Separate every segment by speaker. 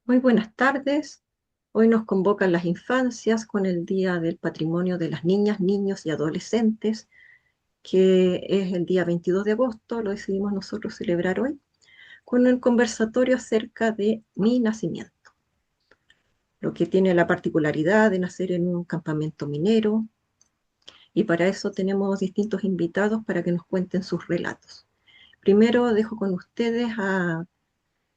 Speaker 1: Muy buenas tardes. Hoy nos convocan las infancias con el Día del Patrimonio de las Niñas, Niños y Adolescentes, que es el día 22 de agosto. Lo decidimos nosotros celebrar hoy con un conversatorio acerca de mi nacimiento, lo que tiene la particularidad de nacer en un campamento minero, y para eso tenemos distintos invitados para que nos cuenten sus relatos. Primero dejo con ustedes a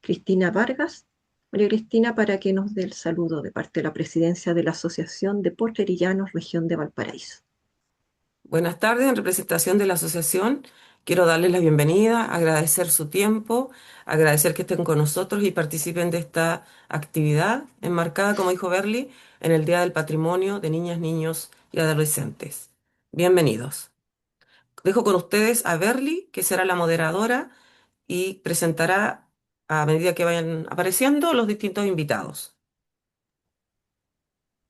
Speaker 1: Cristina Vargas. María Cristina, para que nos dé el saludo de parte de la presidencia de la Asociación de Potrerillanos, región de Valparaíso.
Speaker 2: Buenas tardes, en representación de la asociación, quiero darles la bienvenida, agradecer su tiempo, agradecer que estén con nosotros y participen de esta actividad enmarcada, como dijo Berly, en el Día del Patrimonio de Niñas, Niños y Adolescentes. Bienvenidos. Dejo con ustedes a Berly, que será la moderadora y presentará a medida que vayan apareciendo los distintos invitados.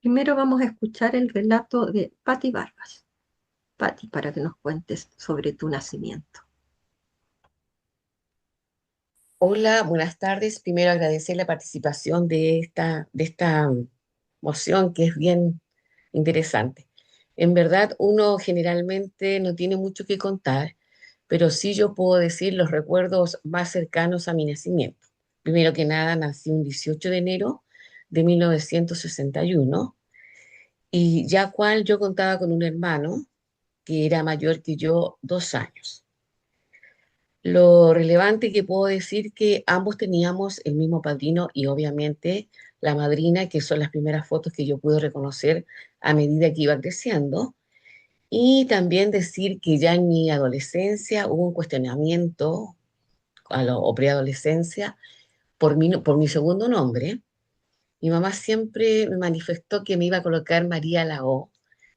Speaker 1: Primero vamos a escuchar el relato de Patti Vargas. Patti, para que nos cuentes sobre tu nacimiento.
Speaker 3: Hola, buenas tardes. Primero agradecer la participación de esta moción que es bien interesante. En verdad, uno generalmente no tiene mucho que contar, pero sí yo puedo decir los recuerdos más cercanos a mi nacimiento. Primero que nada, nací un 18 de enero de 1961 y ya cual yo contaba con un hermano que era mayor que yo 2 años. Lo relevante que puedo decir que ambos teníamos el mismo padrino y obviamente la madrina, que son las primeras fotos que yo pude reconocer a medida que iba creciendo. Y también decir que ya en mi adolescencia hubo un cuestionamiento o preadolescencia por mi segundo nombre. Mi mamá siempre me manifestó que me iba a colocar María la O.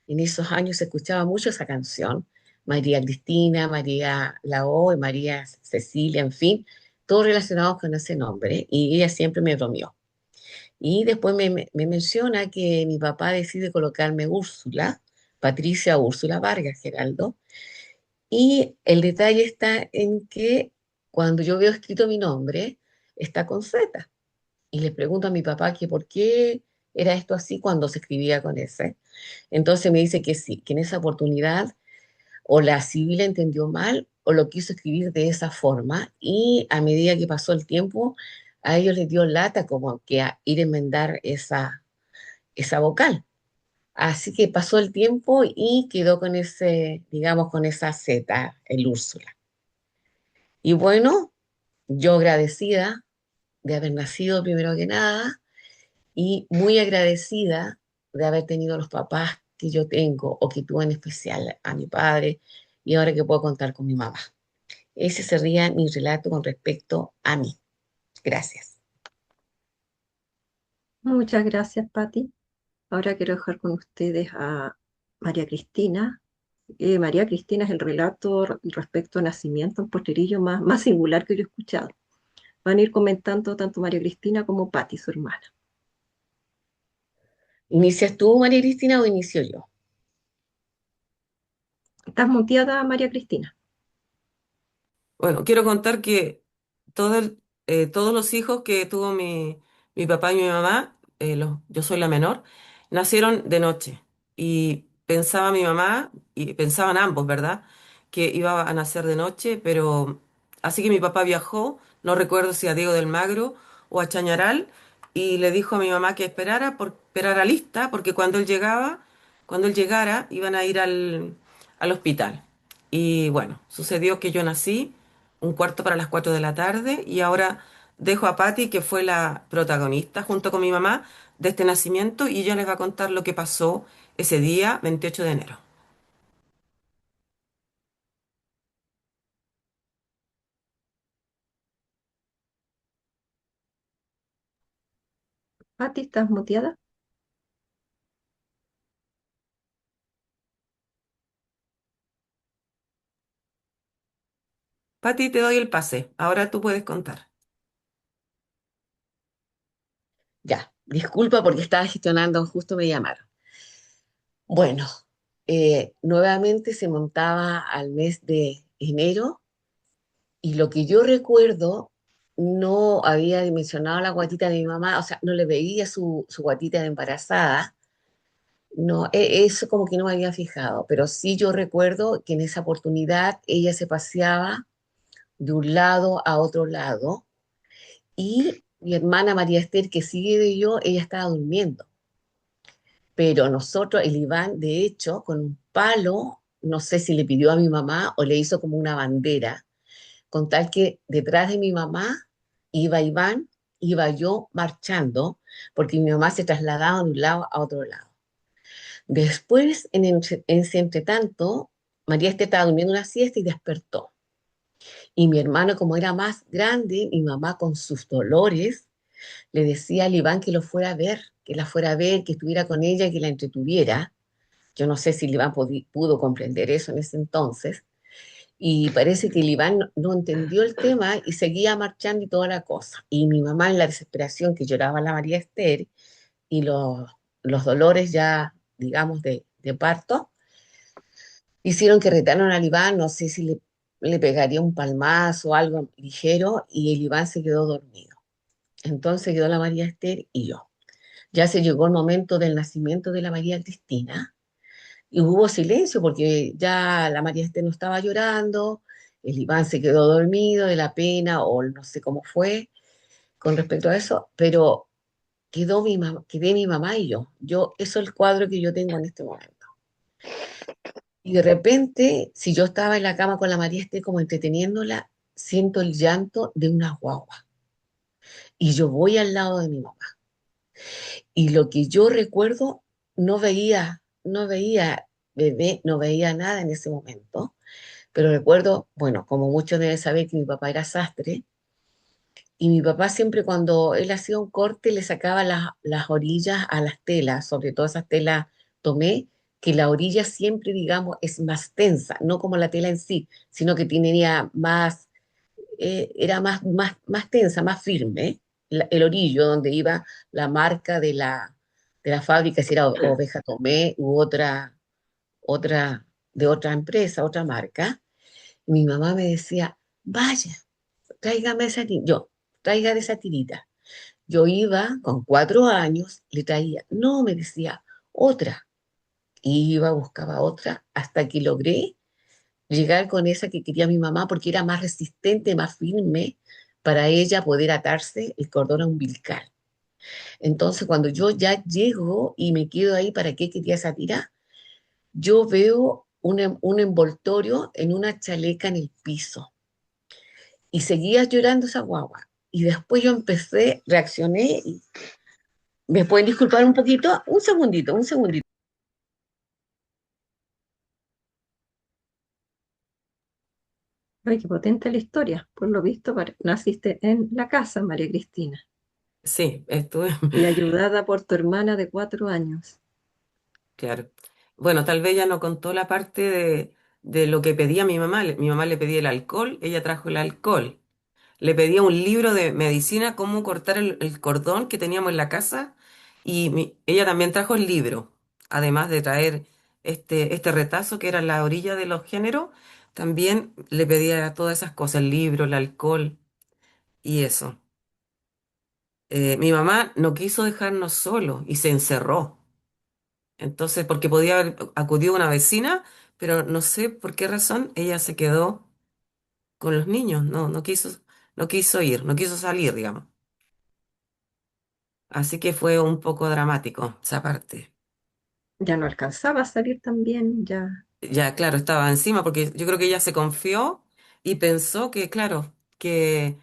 Speaker 3: En esos años se escuchaba mucho esa canción, María Cristina, María la O y María Cecilia, en fin, todos relacionados con ese nombre. Y ella siempre me bromeó. Y después me menciona que mi papá decide colocarme Úrsula, Patricia Úrsula Vargas Geraldo. Y el detalle está en que cuando yo veo escrito mi nombre, está con Z. Y le pregunto a mi papá que por qué era esto así cuando se escribía con S. Entonces me dice que sí, que en esa oportunidad o la civil entendió mal o lo quiso escribir de esa forma y a medida que pasó el tiempo a ellos les dio lata como que a ir a enmendar esa vocal. Así que pasó el tiempo y quedó con ese, digamos, con esa Z, el Úrsula. Y bueno, yo agradecida de haber nacido primero que nada y muy agradecida de haber tenido los papás que yo tengo o que tuve en especial a mi padre y ahora que puedo contar con mi mamá. Ese sería mi relato con respecto a mí. Gracias.
Speaker 1: Muchas gracias, Patti. Ahora quiero dejar con ustedes a María Cristina. María Cristina es el relato respecto a nacimiento en Potrerillo más singular que yo he escuchado. Van a ir comentando tanto María Cristina como Patti, su hermana.
Speaker 3: ¿Inicias tú, María Cristina, o inicio yo?
Speaker 1: ¿Estás muteada, María Cristina?
Speaker 2: Bueno, quiero contar que todos los hijos que tuvo mi papá y mi mamá, yo soy la menor, nacieron de noche. Y pensaba mi mamá, y pensaban ambos, ¿verdad? Que iba a nacer de noche, pero así que mi papá viajó, no recuerdo si a Diego del Magro o a Chañaral, y le dijo a mi mamá que esperara lista, porque cuando él llegara, iban a ir al hospital. Y bueno, sucedió que yo nací un cuarto para las 4 de la tarde y ahora dejo a Patty, que fue la protagonista junto con mi mamá de este nacimiento, y ella les va a contar lo que pasó ese día 28 de enero.
Speaker 1: Patti, ¿estás muteada?
Speaker 2: Patty, te doy el pase, ahora tú puedes contar.
Speaker 3: Ya, disculpa porque estaba gestionando, justo me llamaron. Bueno, nuevamente se montaba al mes de enero y lo que yo recuerdo no había dimensionado la guatita de mi mamá, o sea, no le veía su guatita de embarazada. No, eso como que no me había fijado, pero sí yo recuerdo que en esa oportunidad ella se paseaba de un lado a otro lado y mi hermana María Esther, que sigue de yo, ella estaba durmiendo. Pero nosotros, el Iván, de hecho, con un palo, no sé si le pidió a mi mamá o le hizo como una bandera, con tal que detrás de mi mamá iba Iván, iba yo marchando, porque mi mamá se trasladaba de un lado a otro lado. Después, en ese entretanto, María Esther estaba durmiendo una siesta y despertó. Y mi hermano, como era más grande, mi mamá con sus dolores, le decía al Iván que lo fuera a ver, que la fuera a ver, que estuviera con ella, que la entretuviera. Yo no sé si el Iván pudo comprender eso en ese entonces. Y parece que el Iván no entendió el tema y seguía marchando y toda la cosa. Y mi mamá en la desesperación que lloraba la María Esther y los dolores ya, digamos, de parto, hicieron que retaron al Iván, no sé si le pegaría un palmazo o algo ligero, y el Iván se quedó dormido. Entonces quedó la María Esther y yo. Ya se llegó el momento del nacimiento de la María Cristina y hubo silencio porque ya la María Esther no estaba llorando, el Iván se quedó dormido de la pena o no sé cómo fue con respecto a eso, pero quedé mi mamá y yo. Eso es el cuadro que yo tengo en este momento. Y de repente, si yo estaba en la cama con la María Esther como entreteniéndola, siento el llanto de una guagua. Y yo voy al lado de mi mamá. Y lo que yo recuerdo, no veía bebé, no veía nada en ese momento, pero recuerdo, bueno, como muchos deben saber que mi papá era sastre, y mi papá siempre cuando él hacía un corte le sacaba las orillas a las telas, sobre todo esas telas tomé, que la orilla siempre, digamos, es más tensa, no como la tela en sí, sino que tenía más, era más tensa, más firme, el orillo donde iba la marca de la fábrica, si era Oveja Tomé u otra, de otra empresa, otra marca. Y mi mamá me decía, vaya, tráigame esa tirita. Yo, traiga de esa tirita. Yo iba con 4 años, le traía, no, me decía, otra. Y iba, buscaba otra, hasta que logré llegar con esa que quería mi mamá, porque era más resistente, más firme, para ella poder atarse el cordón umbilical. Entonces, cuando yo ya llego y me quedo ahí, ¿para qué quería esa tira? Yo veo un envoltorio en una chaleca en el piso y seguía llorando esa guagua. Y después yo empecé, reaccioné y me pueden disculpar un poquito, un segundito, un segundito.
Speaker 1: Ay, qué potente la historia. Por lo visto, naciste en la casa, María Cristina,
Speaker 2: Sí, estuve,
Speaker 1: y ayudada por tu hermana de 4 años.
Speaker 2: claro. Bueno, tal vez ella no contó la parte de lo que pedía mi mamá. Mi mamá le pedía el alcohol, ella trajo el alcohol. Le pedía un libro de medicina, cómo cortar el cordón que teníamos en la casa, y ella también trajo el libro, además de traer este retazo que era la orilla de los géneros, también le pedía todas esas cosas, el libro, el alcohol y eso. Mi mamá no quiso dejarnos solos y se encerró. Entonces, porque podía haber acudido una vecina, pero no sé por qué razón ella se quedó con los niños, no quiso ir, no quiso salir, digamos. Así que fue un poco dramático esa parte.
Speaker 1: Ya no alcanzaba a salir también, ya.
Speaker 2: Ya, claro, estaba encima porque yo creo que ella se confió y pensó que, claro, que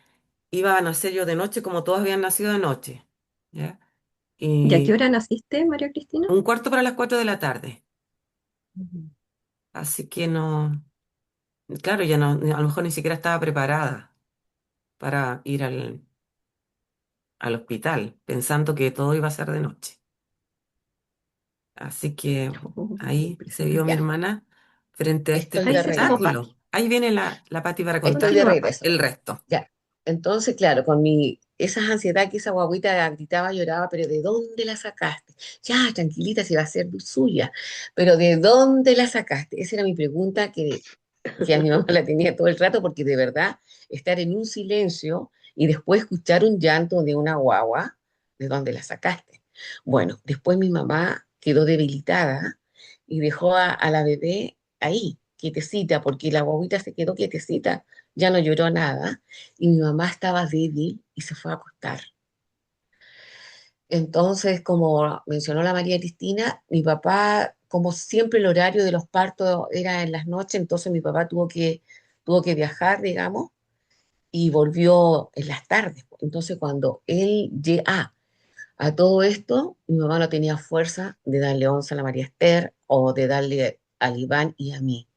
Speaker 2: iba a nacer yo de noche como todos habían nacido de noche. ¿Ya?
Speaker 1: ¿Y a qué
Speaker 2: Y
Speaker 1: hora naciste, María Cristina?
Speaker 2: un cuarto para las 4 de la tarde.
Speaker 1: Ujú.
Speaker 2: Así que no, claro, ya no, a lo mejor ni siquiera estaba preparada para ir al hospital, pensando que todo iba a ser de noche. Así que
Speaker 1: Oh, qué
Speaker 2: ahí se vio mi
Speaker 1: impresionante.
Speaker 3: Ya,
Speaker 2: hermana frente a este
Speaker 3: estoy
Speaker 1: Ahí
Speaker 3: de
Speaker 1: se como
Speaker 3: regreso.
Speaker 2: espectáculo. Ahí viene la Pati para
Speaker 3: Estoy
Speaker 2: contar
Speaker 3: de
Speaker 1: continúa.
Speaker 3: regreso.
Speaker 2: el resto.
Speaker 3: Ya. Entonces, claro, esa ansiedad que esa guaguita gritaba, lloraba, pero ¿de dónde la sacaste? Ya, tranquilita, si va a ser suya, pero ¿de dónde la sacaste? Esa era mi pregunta que a mi mamá la tenía todo el rato, porque de verdad estar en un silencio y después escuchar un llanto de una guagua, ¿de dónde la sacaste? Bueno, después mi mamá quedó debilitada y dejó a la bebé ahí, quietecita, porque la guaguita se quedó quietecita, ya no lloró nada, y mi mamá estaba débil y se fue a acostar. Entonces, como mencionó la María Cristina, mi papá, como siempre el horario de los partos era en las noches, entonces mi papá tuvo que viajar, digamos, y volvió en las tardes. Entonces, cuando él llega a todo esto, mi mamá no tenía fuerza de darle once a la María Esther o de darle al Iván y a mí.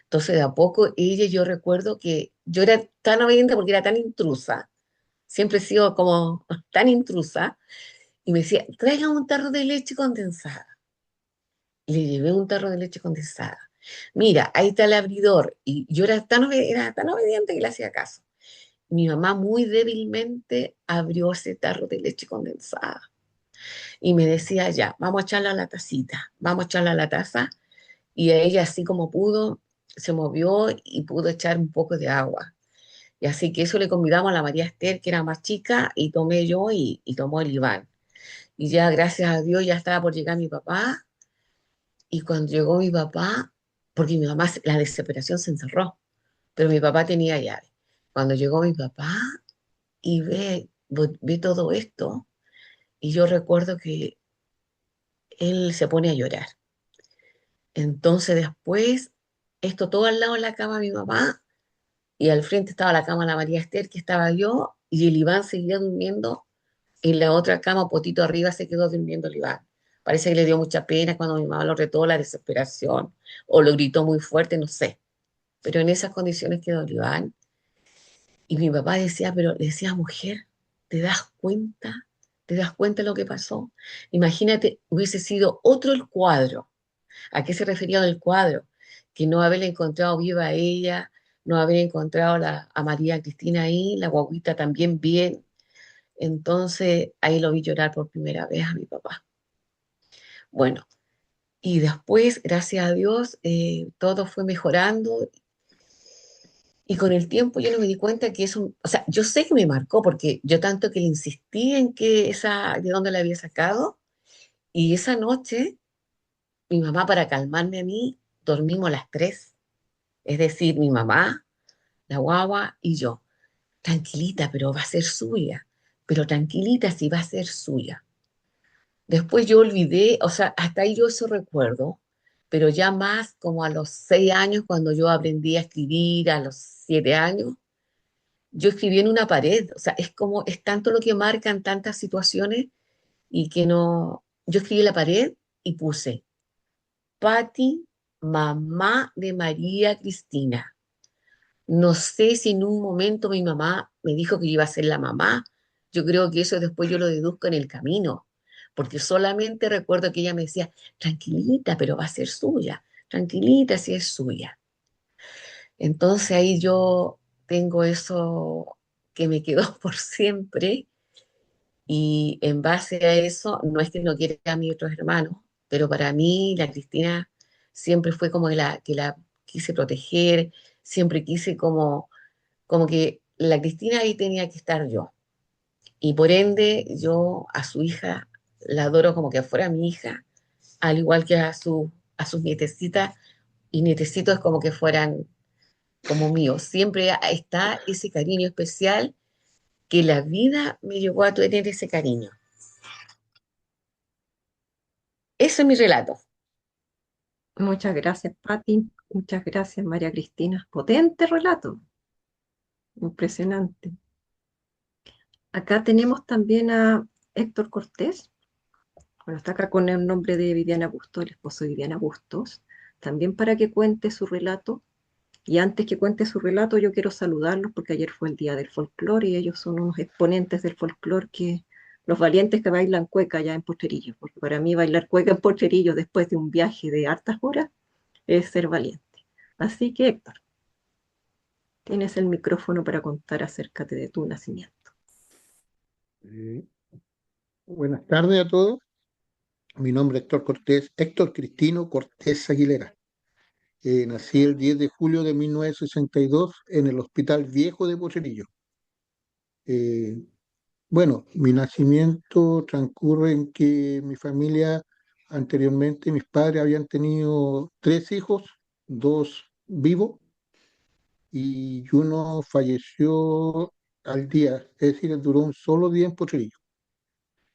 Speaker 3: Entonces, de a poco, ella, yo recuerdo que yo era tan obediente porque era tan intrusa, siempre he sido como tan intrusa, y me decía, traiga un tarro de leche condensada. Y le llevé un tarro de leche condensada. Mira, ahí está el abridor. Y yo era tan obediente que le hacía caso. Mi mamá muy débilmente abrió ese tarro de leche condensada y me decía, ya, vamos a echarla a la tacita, vamos a echarla a la taza. Y ella, así como pudo, se movió y pudo echar un poco de agua. Y así que eso le convidamos a la María Esther, que era más chica, y tomé yo y tomó el Iván. Y ya, gracias a Dios, ya estaba por llegar mi papá. Y cuando llegó mi papá, porque mi mamá, la desesperación se encerró, pero mi papá tenía llave. Cuando llegó mi papá y ve todo esto, y yo recuerdo que él se pone a llorar. Entonces después, esto todo al lado de la cama de mi mamá, y al frente estaba la cama de la María Esther, que estaba yo, y el Iván seguía durmiendo en la otra cama, potito arriba, se quedó durmiendo el Iván. Parece que le dio mucha pena cuando mi mamá lo retó, la desesperación, o lo gritó muy fuerte, no sé. Pero en esas condiciones quedó el Iván. Y mi papá decía, pero le decía, mujer, ¿te das cuenta? ¿Te das cuenta de lo que pasó? Imagínate, hubiese sido otro el cuadro. ¿A qué se refería el cuadro? Que no haberle encontrado viva a ella, no haber encontrado a María Cristina ahí, la guaguita también bien. Entonces ahí lo vi llorar por primera vez a mi papá. Bueno, y después, gracias a Dios, todo fue mejorando y con el tiempo yo no me di cuenta que eso, o sea, yo sé que me marcó porque yo tanto que le insistí en que de dónde la había sacado y esa noche mi mamá para calmarme a mí dormimos las tres, es decir, mi mamá, la guagua y yo. Tranquilita, pero va a ser suya, pero tranquilita si va a ser suya. Después yo olvidé, o sea, hasta ahí yo eso recuerdo, pero ya más como a los 6 años, cuando yo aprendí a escribir, a los 7 años, yo escribí en una pared, o sea, es como, es tanto lo que marcan tantas situaciones y que no, yo escribí en la pared y puse, Patti, mamá de María Cristina. No sé si en un momento mi mamá me dijo que iba a ser la mamá. Yo creo que eso después yo lo deduzco en el camino, porque solamente recuerdo que ella me decía, tranquilita, pero va a ser suya, tranquilita si es suya. Entonces ahí yo tengo eso que me quedó por siempre y en base a eso, no es que no quiera a mis otros hermanos, pero para mí la Cristina siempre fue como que la quise proteger, siempre quise como que la Cristina ahí tenía que estar yo. Y por ende, yo a su hija la adoro como que fuera mi hija, al igual que a sus nietecitas y nietecitos como que fueran como míos. Siempre está ese cariño especial que la vida me llevó a tener ese cariño. Ese es mi relato.
Speaker 1: Muchas gracias, Patti. Muchas gracias, María Cristina. Potente relato. Impresionante. Acá tenemos también a Héctor Cortés. Bueno, está acá con el nombre de Viviana Bustos, el esposo de Viviana Bustos. También para que cuente su relato. Y antes que cuente su relato, yo quiero saludarlos porque ayer fue el Día del Folclore y ellos son unos exponentes del folclore que los valientes que bailan cueca allá en Porterillos, porque para mí bailar cueca en Porterillos después de un viaje de hartas horas es ser valiente. Así que, Héctor, tienes el micrófono para contar acerca de tu nacimiento.
Speaker 4: Eh, Buenas tardes a todos. Mi nombre es Héctor Cortés, Héctor Cristino Cortés Aguilera. Nací el 10 de julio de 1962 en el Hospital Viejo de Potrerillos. Eh, bueno, mi nacimiento transcurre en que mi familia anteriormente, mis padres habían tenido tres hijos, dos vivos y uno falleció al día, es decir, duró un solo día en Potrerillo.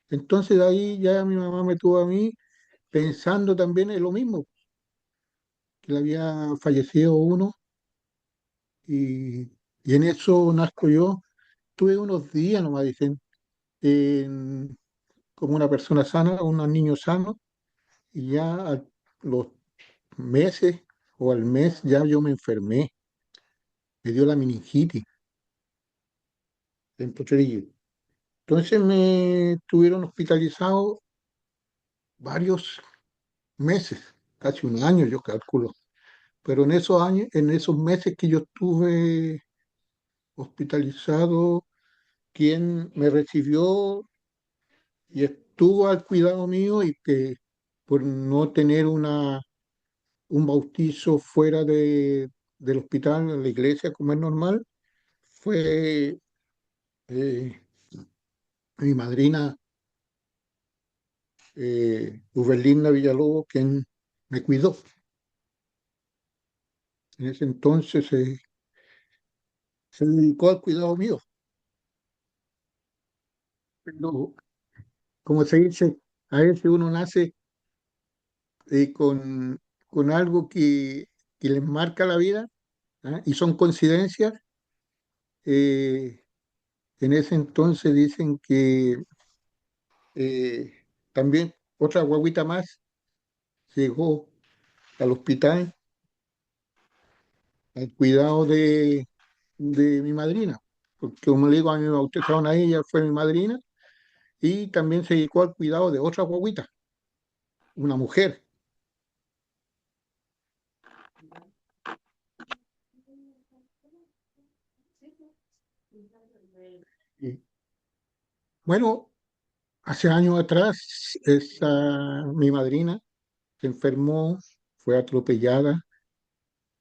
Speaker 4: Entonces de ahí ya mi mamá me tuvo a mí pensando también en lo mismo, que le había fallecido uno y, y en eso nazco yo. Tuve unos días, nomás dicen, en- como una persona sana, un niño sano, y ya a los meses o al mes ya yo me enfermé, me dio la meningitis en Potrerillo. Entonces me tuvieron hospitalizado varios meses, casi un año yo calculo. Pero en esos años, en esos meses que yo estuve hospitalizado, quien me recibió y estuvo al cuidado mío y que por no tener un bautizo fuera del hospital, en la iglesia, como es normal, fue eh, mi madrina Ubelina Villalobos quien me cuidó. En ese entonces se dedicó al cuidado mío. Pero, como se dice, a veces uno nace con algo que les marca la vida, ¿ah? Y son coincidencias. eh, en ese entonces dicen que eh, también otra guaguita más llegó al hospital al cuidado de mi madrina, porque como le digo, a mí me bautizaron a ella, fue mi madrina, y también se dedicó al cuidado de otra guaguita, una mujer. Y, bueno, hace años atrás, mi madrina se enfermó, fue atropellada,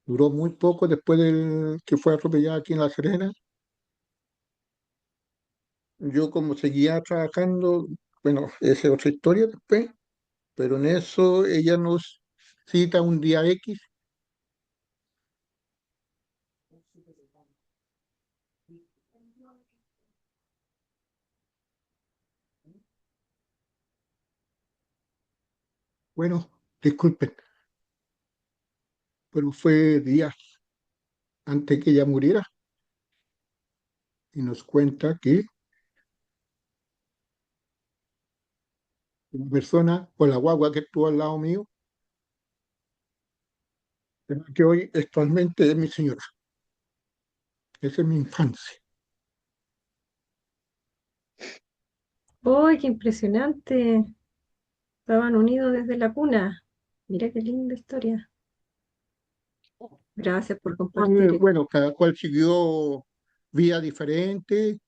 Speaker 4: duró muy poco después del que fue atropellada aquí en La Serena. Yo como seguía trabajando, bueno, esa es otra historia después, pero en eso ella nos cita un día X. Bueno, disculpen, pero fue días antes que ella muriera y nos cuenta que una persona con la guagua que estuvo al lado mío, que hoy actualmente es mi señora. Esa es mi infancia.
Speaker 1: ¡Uy, qué impresionante! Estaban unidos desde la cuna. Mira qué linda historia. Gracias por compartir.
Speaker 4: Bueno, cada cual siguió vía diferente.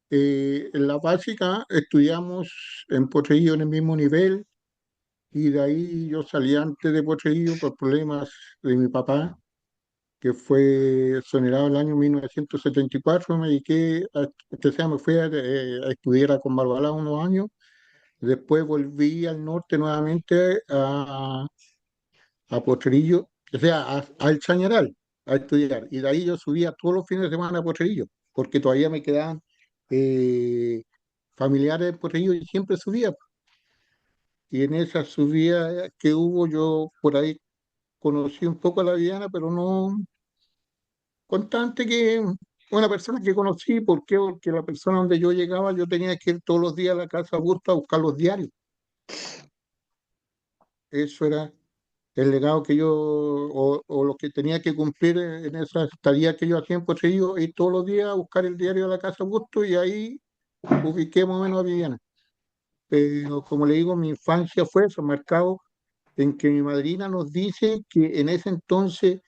Speaker 4: En la básica estudiamos en Potrerillo en el mismo nivel y de ahí yo salí antes de Potrerillo por problemas de mi papá, que fue exonerado el año 1974. Me dediqué me fui a estudiar a Combarbalá unos años. Después volví al norte nuevamente a Potrerillo, o sea, al Chañaral, a estudiar. Y de ahí yo subía todos los fines de semana a Potrerillo, porque todavía me quedaban eh, familiares de Potrerillo y siempre subía. Y en esa subida que hubo, yo por ahí conocí un poco a la Viana, pero no constante que una persona que conocí. ¿Por qué? Porque la persona donde yo llegaba, yo tenía que ir todos los días a la casa Augusta a buscar los diarios. Eso era el legado que yo, o lo que tenía que cumplir en esa estadía que yo hacía en Poseído, ir todos los días a buscar el diario de la Casa Augusto y ahí ubiqué más o menos a Viviana. Pero como le digo, mi infancia fue eso, marcado en que mi madrina nos dice que en ese entonces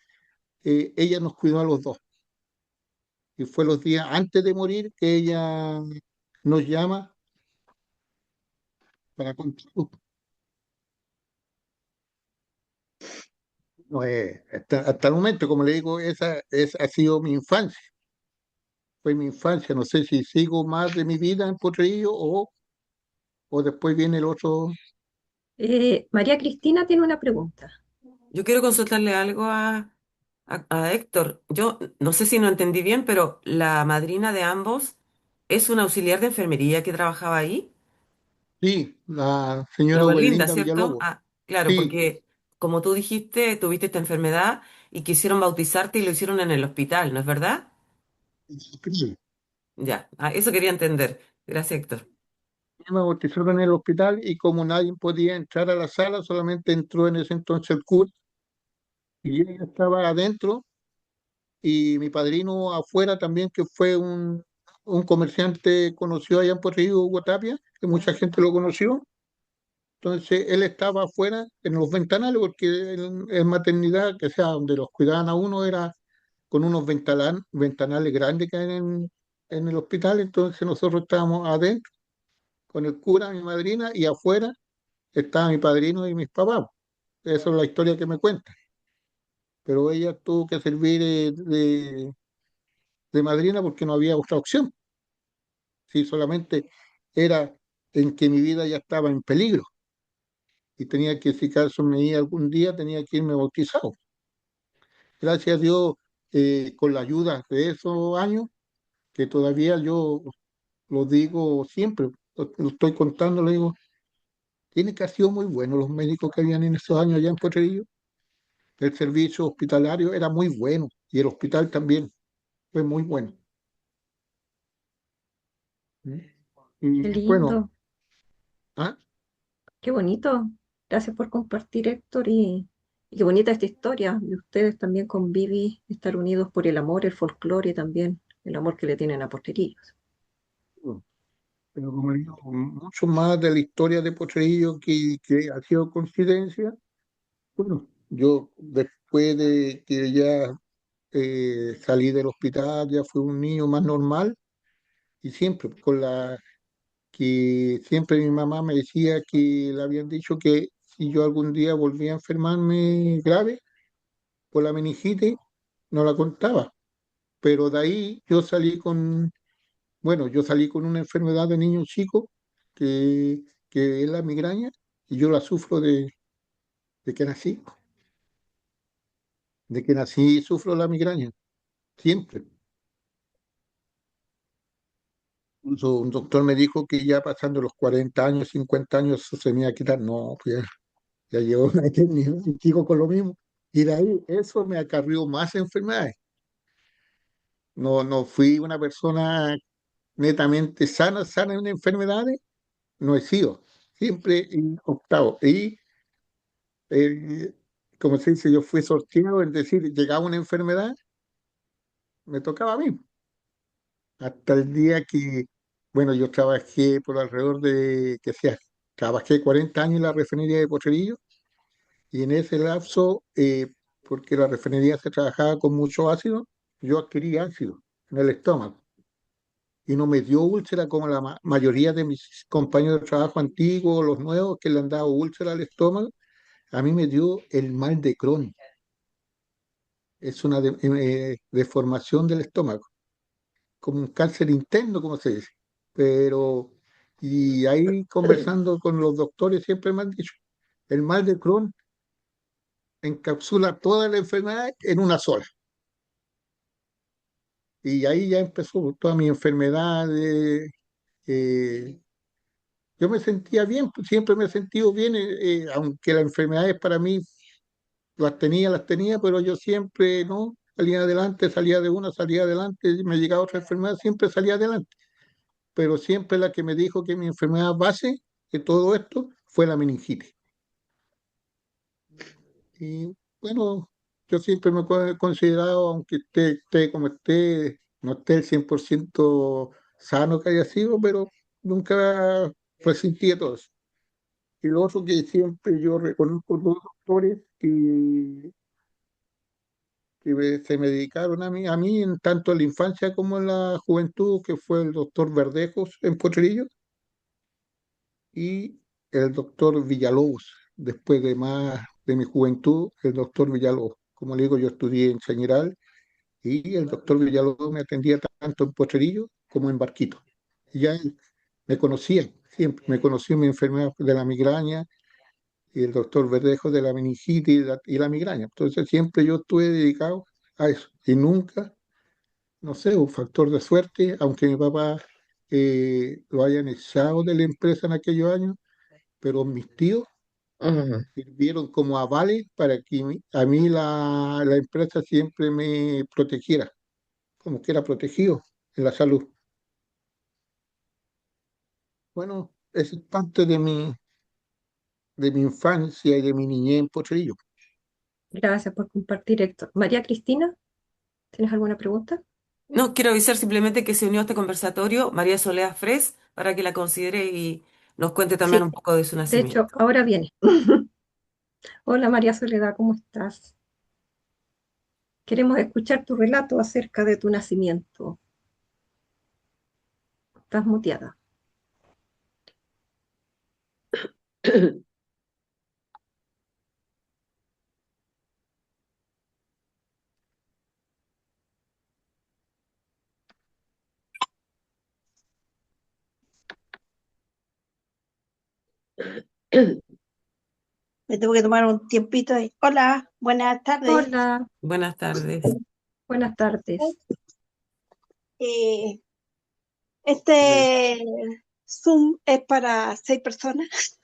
Speaker 4: ella nos cuidó a los dos. Y fue los días antes de morir que ella nos llama para contar. No, hasta el momento, como le digo, esa ha sido mi infancia. fue mi infancia. No sé si sigo más de mi vida en Potrerillo o después viene el otro.
Speaker 1: María Cristina tiene una pregunta.
Speaker 2: Yo quiero consultarle algo a Héctor. Yo no sé si no entendí bien, pero la madrina de ambos es una auxiliar de enfermería que trabajaba ahí.
Speaker 4: Sí, la
Speaker 2: La
Speaker 4: señora
Speaker 2: abuelinda,
Speaker 4: Welinda
Speaker 2: ¿cierto?
Speaker 4: Villalobos.
Speaker 2: Ah, claro,
Speaker 4: Sí,
Speaker 2: porque como tú dijiste, tuviste esta enfermedad y quisieron bautizarte y lo hicieron en el hospital, ¿no es verdad?
Speaker 4: sí.
Speaker 2: Ya, eso quería entender. Gracias, Héctor.
Speaker 4: Me bautizaron en el hospital y como nadie podía entrar a la sala, solamente entró en ese entonces el CUT y ella estaba adentro y mi padrino afuera también, que fue un comerciante conocido allá en Puerto Rico, Hugo Tapia, que mucha gente lo conoció. Entonces él estaba afuera en los ventanales porque en maternidad, que sea donde los cuidaban a uno, era con unos ventanales grandes que hay en el hospital. Entonces nosotros estábamos adentro con el cura, mi madrina, y afuera estaba mi padrino y mis papás. Esa es la historia que me cuenta. Pero ella tuvo que servir de madrina porque no había otra opción. Sí, solamente era en que mi vida ya estaba en peligro y tenía que, si caso me iba algún día, tenía que irme bautizado. Gracias a Dios, con la ayuda de esos años, que todavía yo lo digo siempre, lo estoy contando, le digo, tiene que haber sido muy bueno los médicos que habían en esos años allá en Potrerillo. El servicio hospitalario era muy bueno y el hospital también fue muy bueno. ¿Mm?
Speaker 1: Qué
Speaker 4: Y bueno,
Speaker 1: lindo,
Speaker 4: ah,
Speaker 1: qué bonito. Gracias por compartir, Héctor, y qué bonita esta historia de ustedes también con Vivi, estar unidos por el amor, el folclore y también el amor que le tienen a Porterillos.
Speaker 4: bueno, pero como digo, mucho más de la historia de Potrerillo que ha sido coincidencia. Bueno, yo después de que ya salí del hospital, ya fui un niño más normal y siempre con la que siempre mi mamá me decía que le habían dicho que si yo algún día volvía a enfermarme grave por la meningitis, no la contaba. Pero de ahí yo salí con, bueno, yo salí con una enfermedad de niño chico que es la migraña y yo la sufro de que nací, de que nací sufro la migraña, siempre. Incluso un doctor me dijo que ya pasando los 40 años, 50 años, eso se me iba a quitar. No, pues ya llevo una eternidad y sigo con lo mismo. Y de ahí eso me acarrió más enfermedades. No, no fui una persona netamente sana en enfermedades, no he sido. Siempre he optado. Y eh, como se dice, yo fui sorteado, es decir, llegaba una enfermedad, me tocaba a mí. Hasta el día que, bueno, yo trabajé por alrededor de, que sea, trabajé 40 años en la refinería de Potrerillo y en ese lapso, porque la refinería se trabajaba con mucho ácido, yo adquirí ácido en el estómago y no me dio úlcera como la mayoría de mis compañeros de trabajo antiguos, los nuevos que le han dado úlcera al estómago, a mí me dio el mal de Crohn. Es una deformación del estómago, como un cáncer interno, como se dice. Pero, y ahí conversando con los doctores siempre me han dicho, el mal de Crohn encapsula toda la enfermedad en una sola. Y ahí ya empezó toda mi enfermedad. Eh, yo me sentía bien, pues, siempre me he sentido bien, aunque las enfermedades para mí las tenía, pero yo siempre, ¿no? Salía adelante, salía de una, salía adelante, me llegaba otra enfermedad, siempre salía adelante. Pero siempre la que me dijo que mi enfermedad base de todo esto fue la meningitis. Y bueno, yo siempre me he considerado, aunque esté como esté, no esté el 100% sano que haya sido, pero nunca resistí a todo eso. Y lo otro que siempre yo reconozco los doctores se me dedicaron a mí en tanto en la infancia como en la juventud, que fue el doctor Verdejos en Potrerillo y el doctor Villalobos, después de más de mi juventud, el doctor Villalobos. Como le digo, yo estudié en Chañaral y el doctor Villalobos me atendía tanto en Potrerillo como en Barquito. Y ya él me conocía, siempre me conocía mi enfermedad de la migraña y el doctor Verdejo de la meningitis y la migraña. Entonces siempre yo estuve dedicado a eso y nunca, no sé, un factor de suerte, aunque mi papá lo hayan echado de la empresa en aquellos años, pero mis tíos
Speaker 3: Ujú.
Speaker 4: sirvieron como avales para que a mí la empresa siempre me protegiera, como que era protegido en la salud. Bueno, es parte de mi infancia y de mi niñez en Potrerillo.
Speaker 1: Gracias por compartir, Héctor. María Cristina, ¿tienes alguna pregunta?
Speaker 2: No, quiero avisar simplemente que se unió a este conversatorio María Soledad Fres para que la considere y nos cuente también
Speaker 1: Sí,
Speaker 2: un poco de su
Speaker 1: de hecho,
Speaker 2: nacimiento.
Speaker 1: ahora viene. Hola María Soledad, ¿cómo estás? Queremos escuchar tu relato acerca de tu nacimiento. Estás muteada.
Speaker 5: Me tengo que tomar un tiempito ahí. Hola, buenas tardes.
Speaker 1: Hola,
Speaker 2: Buenas tardes.
Speaker 1: buenas tardes.
Speaker 5: Eh, este Zoom es para 6 personas,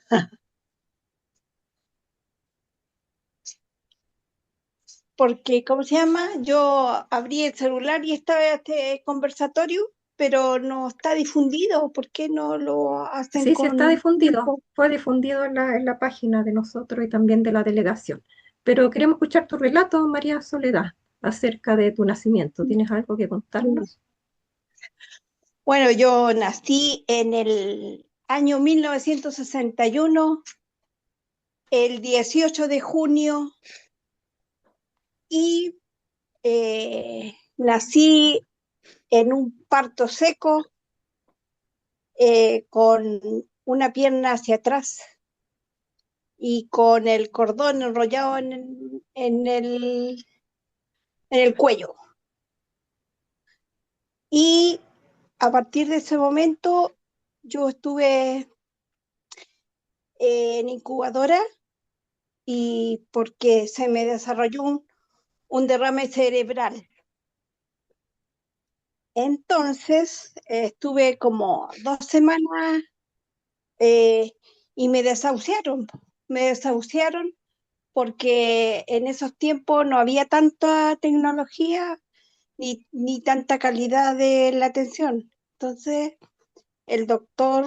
Speaker 5: porque, ¿cómo se llama? Yo abrí el celular y estaba este conversatorio, pero no está difundido. ¿Por qué no lo hacen
Speaker 1: Sí, sí está
Speaker 5: con
Speaker 1: difundido.
Speaker 5: tiempo?
Speaker 1: Fue difundido en la página de nosotros y también de la delegación. Pero queremos escuchar tu relato, María Soledad, acerca de tu nacimiento. ¿Tienes algo que contarnos?
Speaker 5: Bueno, yo nací en el año 1961, el 18 de junio, y nací en un parto seco, con una pierna hacia atrás y con el cordón enrollado en el cuello. Y a partir de ese momento yo estuve en incubadora, y porque se me desarrolló un derrame cerebral. Entonces estuve como 2 semanas, eh, y me desahuciaron porque en esos tiempos no había tanta tecnología ni tanta calidad de la atención. Entonces, el doctor,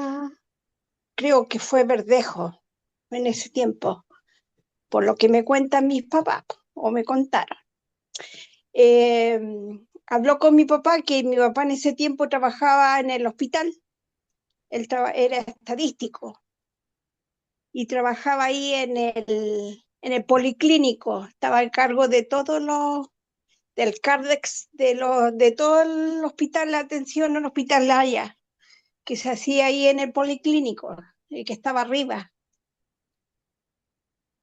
Speaker 5: creo que fue Verdejo en ese tiempo, por lo que me cuentan mis papás o me contaron. Eh, Habló con mi papá, que mi papá en ese tiempo trabajaba en el hospital. Era estadístico y trabajaba ahí en el policlínico. Estaba a cargo de todos los del CARDEX, de todo el hospital, la atención al hospitalaria que se hacía ahí en el policlínico, que estaba arriba.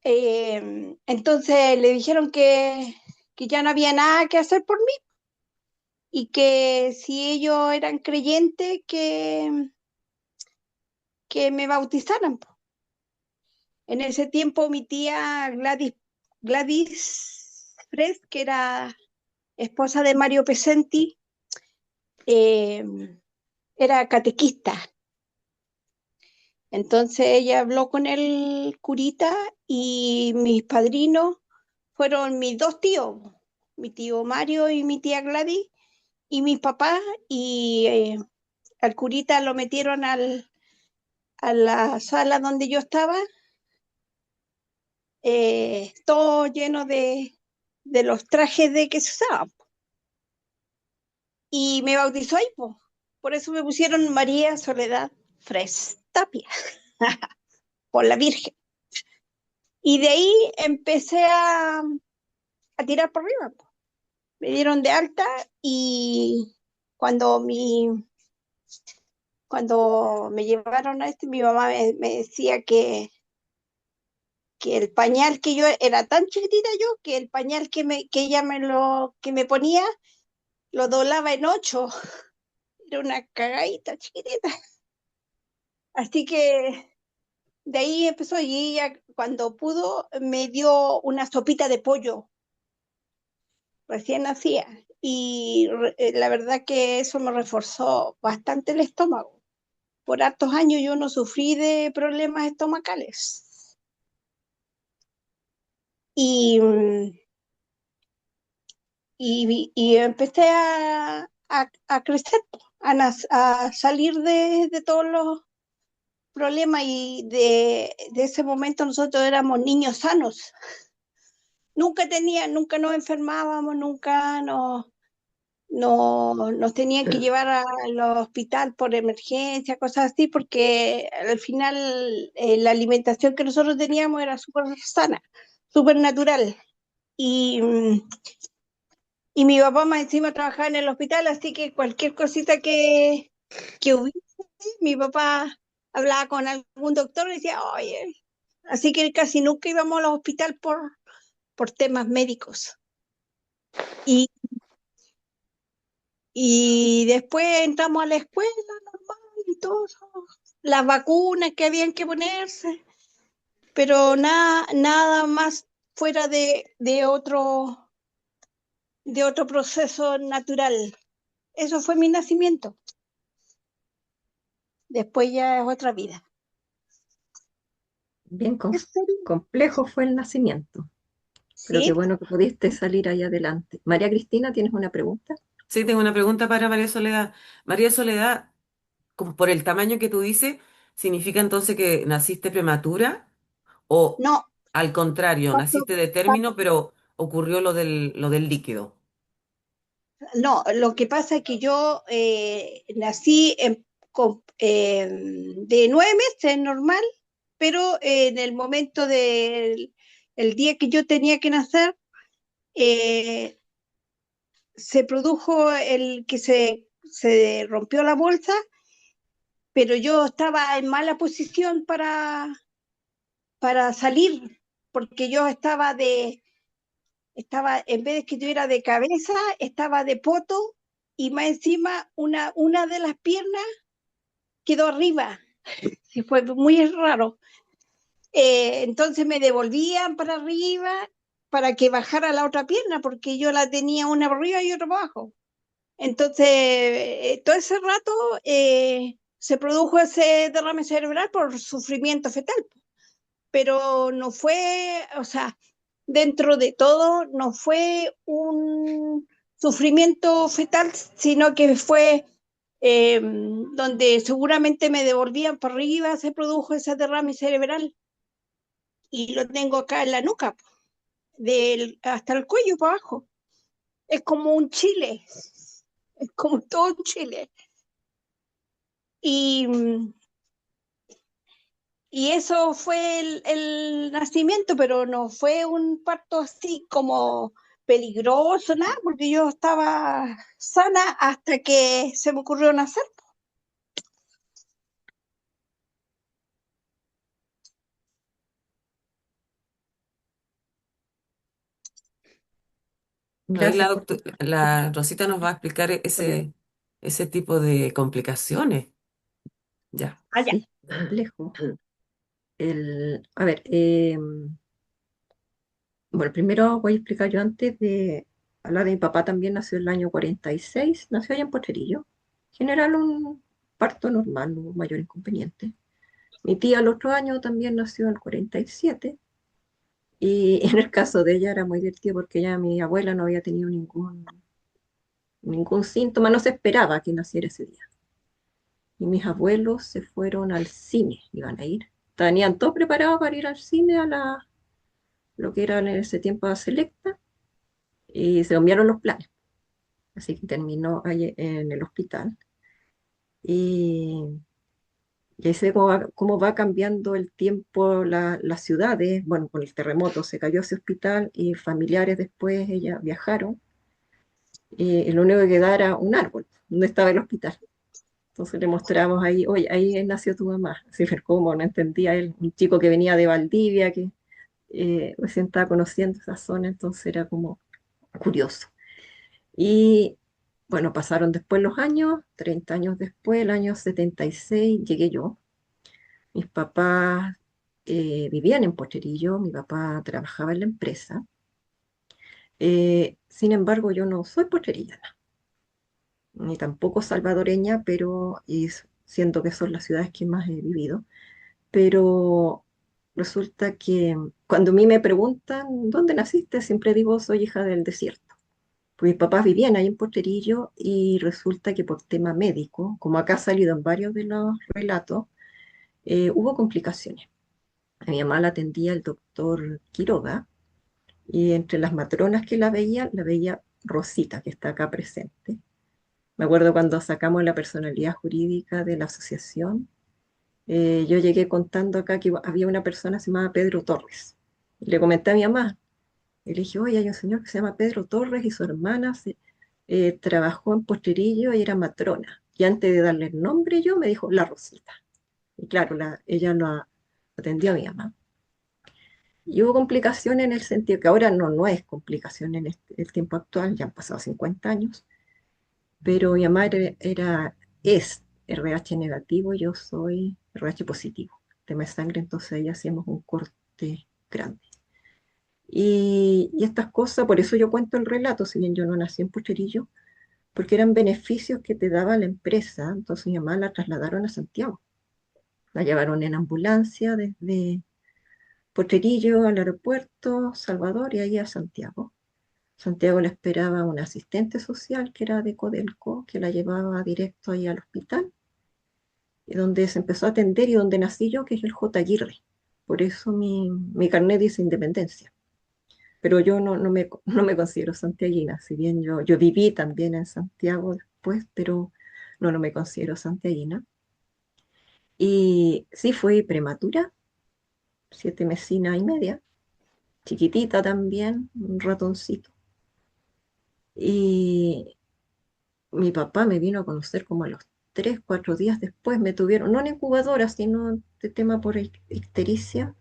Speaker 5: Entonces le dijeron que ya no había nada que hacer por mí, y que si ellos eran creyentes, que me bautizaran. En ese tiempo mi tía Gladys Fres, que era esposa de Mario Pesenti, eh, era catequista. Entonces ella habló con el curita, y mis padrinos fueron mis dos tíos, mi tío Mario y mi tía Gladys, y mis papás, y al curita lo metieron a la sala donde yo estaba, todo lleno de los trajes de que se usaban, y me bautizó ahí, po. Por eso me pusieron María Soledad Fres Tapia, por la Virgen. Y de ahí empecé a tirar por arriba, po. Me dieron de alta, y cuando cuando me llevaron a mi mamá me decía que el pañal, que yo era tan chiquitita yo, que el pañal que ella que me ponía lo doblaba en 8, era una cagadita chiquitita. Así que de ahí empezó y ella cuando pudo me dio una sopita de pollo recién nacía y la verdad que eso me reforzó bastante el estómago. Por hartos años yo no sufrí de problemas estomacales y, y empecé a crecer, a salir de todos los problemas y de ese momento nosotros éramos niños sanos. Nunca nos enfermábamos, nunca nos tenían que llevar al hospital por emergencia, cosas así, porque al final la alimentación que nosotros teníamos era súper sana, súper natural. Y, y mi papá más encima trabajaba en el hospital, así que cualquier cosita que hubiese, mi papá hablaba con algún doctor y decía, oye, así que casi nunca íbamos al hospital por temas médicos. Y, y después entramos a la escuela normal y todo eso, las vacunas que habían que ponerse, pero nada más fuera de otro proceso natural. Eso fue mi nacimiento. Después ya es otra vida.
Speaker 1: Bien
Speaker 5: ¿Es serio?
Speaker 1: complejo fue el nacimiento, pero qué
Speaker 5: Sí,
Speaker 1: bueno que pudiste salir ahí adelante. María Cristina, ¿tienes una pregunta?
Speaker 2: Sí, tengo una pregunta para María Soledad. María Soledad, como por el tamaño que tú dices, ¿significa entonces que naciste prematura o
Speaker 5: no,
Speaker 2: al contrario,
Speaker 5: pasó-
Speaker 2: naciste de término, pero ocurrió lo del líquido?
Speaker 5: no, lo que pasa es que yo nací de 9 meses normal, pero en el momento del el día que yo tenía que nacer, eh, se produjo el que se rompió la bolsa, pero yo estaba en mala posición para salir, porque yo estaba, en vez de que estuviera de cabeza, estaba de poto y más encima una de las piernas quedó arriba. Sí, fue muy raro. Entonces me devolvían para arriba para que bajara la otra pierna, porque yo la tenía una arriba y otra abajo. Entonces, todo ese rato se produjo ese derrame cerebral por sufrimiento fetal, pero no fue, o sea, dentro de todo, no fue un sufrimiento fetal, sino que fue donde seguramente me devolvían para arriba, se produjo ese derrame cerebral y lo tengo acá en la nuca, hasta el cuello para abajo. Es como un chile, es como todo un chile. Y, y eso fue el nacimiento, pero no fue un parto así como peligroso, nada, porque yo estaba sana hasta que se me ocurrió nacer.
Speaker 2: Ahí
Speaker 1: Gracias por tu
Speaker 2: la
Speaker 1: testimonio.
Speaker 2: Rosita nos va a explicar ese tipo de complicaciones. Ya.
Speaker 5: Allá.
Speaker 1: Sí, complejo. A ver, bueno, primero voy a explicar yo antes de hablar de mi papá, también nació en el año 46, nació allá en Potrerillo. General, un parto normal, no hubo mayor inconveniente. Mi tía el otro año también nació en el 47 y en el caso de ella era muy divertido porque ya mi abuela no había tenido ningún síntoma, no se esperaba que naciera ese día. Y mis abuelos se fueron al cine, iban a ir. Tenían todo preparado para ir al cine lo que era en ese tiempo a Selecta y se cambiaron los planes. Así que terminó ahí en el hospital. Y, y ahí se ve cómo va cambiando el tiempo las ciudades. Bueno, con el terremoto se cayó ese hospital y familiares después ella viajaron. Y lo único que quedaba era un árbol donde estaba el hospital. Entonces le mostramos ahí, oye, ahí nació tu mamá. Así fue como no entendía él, un chico que venía de Valdivia, que recién estaba conociendo esa zona, entonces era como curioso. Y Bueno, pasaron después los años, 30 años después, el año 76, llegué yo. Mis papás vivían en Potrerillo, mi papá trabajaba en la empresa. Sin embargo, yo no soy potrerillana, ni tampoco salvadoreña, pero siento que son las ciudades que más he vivido. Pero resulta que cuando a mí me preguntan dónde naciste, siempre digo soy hija del desierto. Pues mis papás vivían ahí en Potrerillo y resulta que por tema médico, como acá ha salido en varios de los relatos, hubo complicaciones. A mi mamá la atendía el doctor Quiroga y entre las matronas que la veía Rosita, que está acá presente. Me acuerdo cuando sacamos la personalidad jurídica de la asociación, yo llegué contando acá que había una persona que se llamaba Pedro Torres. Y le comenté a mi mamá, y le dije, oye, hay un señor que se llama Pedro Torres y su hermana trabajó en Potrerillo y era matrona. Y antes de darle el nombre yo me dijo, la Rosita. Y claro, ella lo atendió a mi mamá. Y hubo complicaciones en el sentido que ahora no es complicación en el tiempo actual, ya han pasado 50 años, pero mi mamá es RH negativo, yo soy RH positivo, tema de sangre, entonces ahí hacíamos un corte grande. Y estas cosas, por eso yo cuento el relato, si bien yo no nací en Pucherillo, porque eran beneficios que te daba la empresa, entonces mi mamá la trasladaron a Santiago, la llevaron en ambulancia desde Potrerillo al aeropuerto, Salvador y ahí a Santiago. Santiago la esperaba un asistente social que era de Codelco, que la llevaba directo ahí al hospital, y donde se empezó a atender y donde nací yo, que es el J. Aguirre. Por eso mi carnet dice Independencia. Pero yo no me considero santiaguina, si bien yo viví también en Santiago después, pero no me considero santiaguina. Y sí fui prematura, 7 mesina y media, chiquitita también, un ratoncito. Y mi papá me vino a conocer como a los 3, 4 días después, me tuvieron, no en incubadora, sino de tema por ictericia.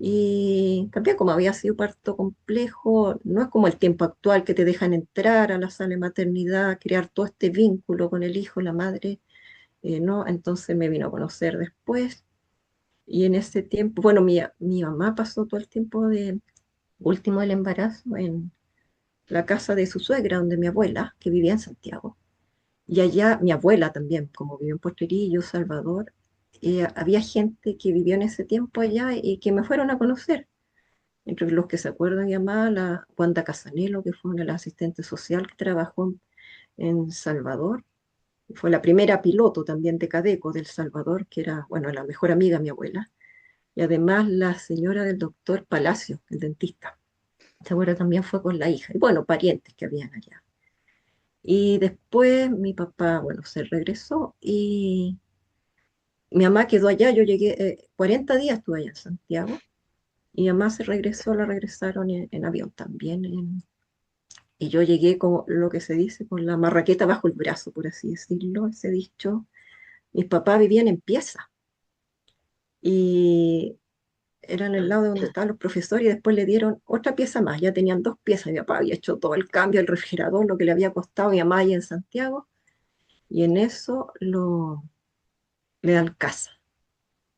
Speaker 1: Y también como había sido parto complejo, no es como el tiempo actual que te dejan entrar a la sala de maternidad, crear todo este vínculo con el hijo, la madre, no, entonces me vino a conocer después. Y en ese tiempo, bueno, mi mamá pasó todo el tiempo de último del embarazo en la casa de su suegra, donde mi abuela, que vivía en Santiago. Y allá mi abuela también, como vivió en Potrerillo, Salvador, había gente que vivió en ese tiempo allá y que me fueron a conocer. Entre los que se acuerdan, mi mamá, la Wanda Casanelo, que fue una de las asistentes social que trabajó en Salvador. Fue la primera piloto también de Cadeco del Salvador, que era, bueno, la mejor amiga de mi abuela. Y además la señora del doctor Palacio, el dentista. Esa abuela también fue con la hija. Y bueno, parientes que habían allá. Y después mi papá, bueno, se regresó y mi mamá quedó allá. Yo llegué, 40 días estuve allá en Santiago. Y mi mamá se regresó, la regresaron en avión también. Y yo llegué con lo que se dice, con la marraqueta bajo el brazo, por así decirlo, ese dicho. Mis papás vivían en pieza y eran el lado de donde estaban los profesores y después le dieron otra pieza más. Ya tenían 2 piezas. Mi papá había hecho todo el cambio, el refrigerador, lo que le había costado a mi mamá ahí en Santiago. Y en eso le dan casa.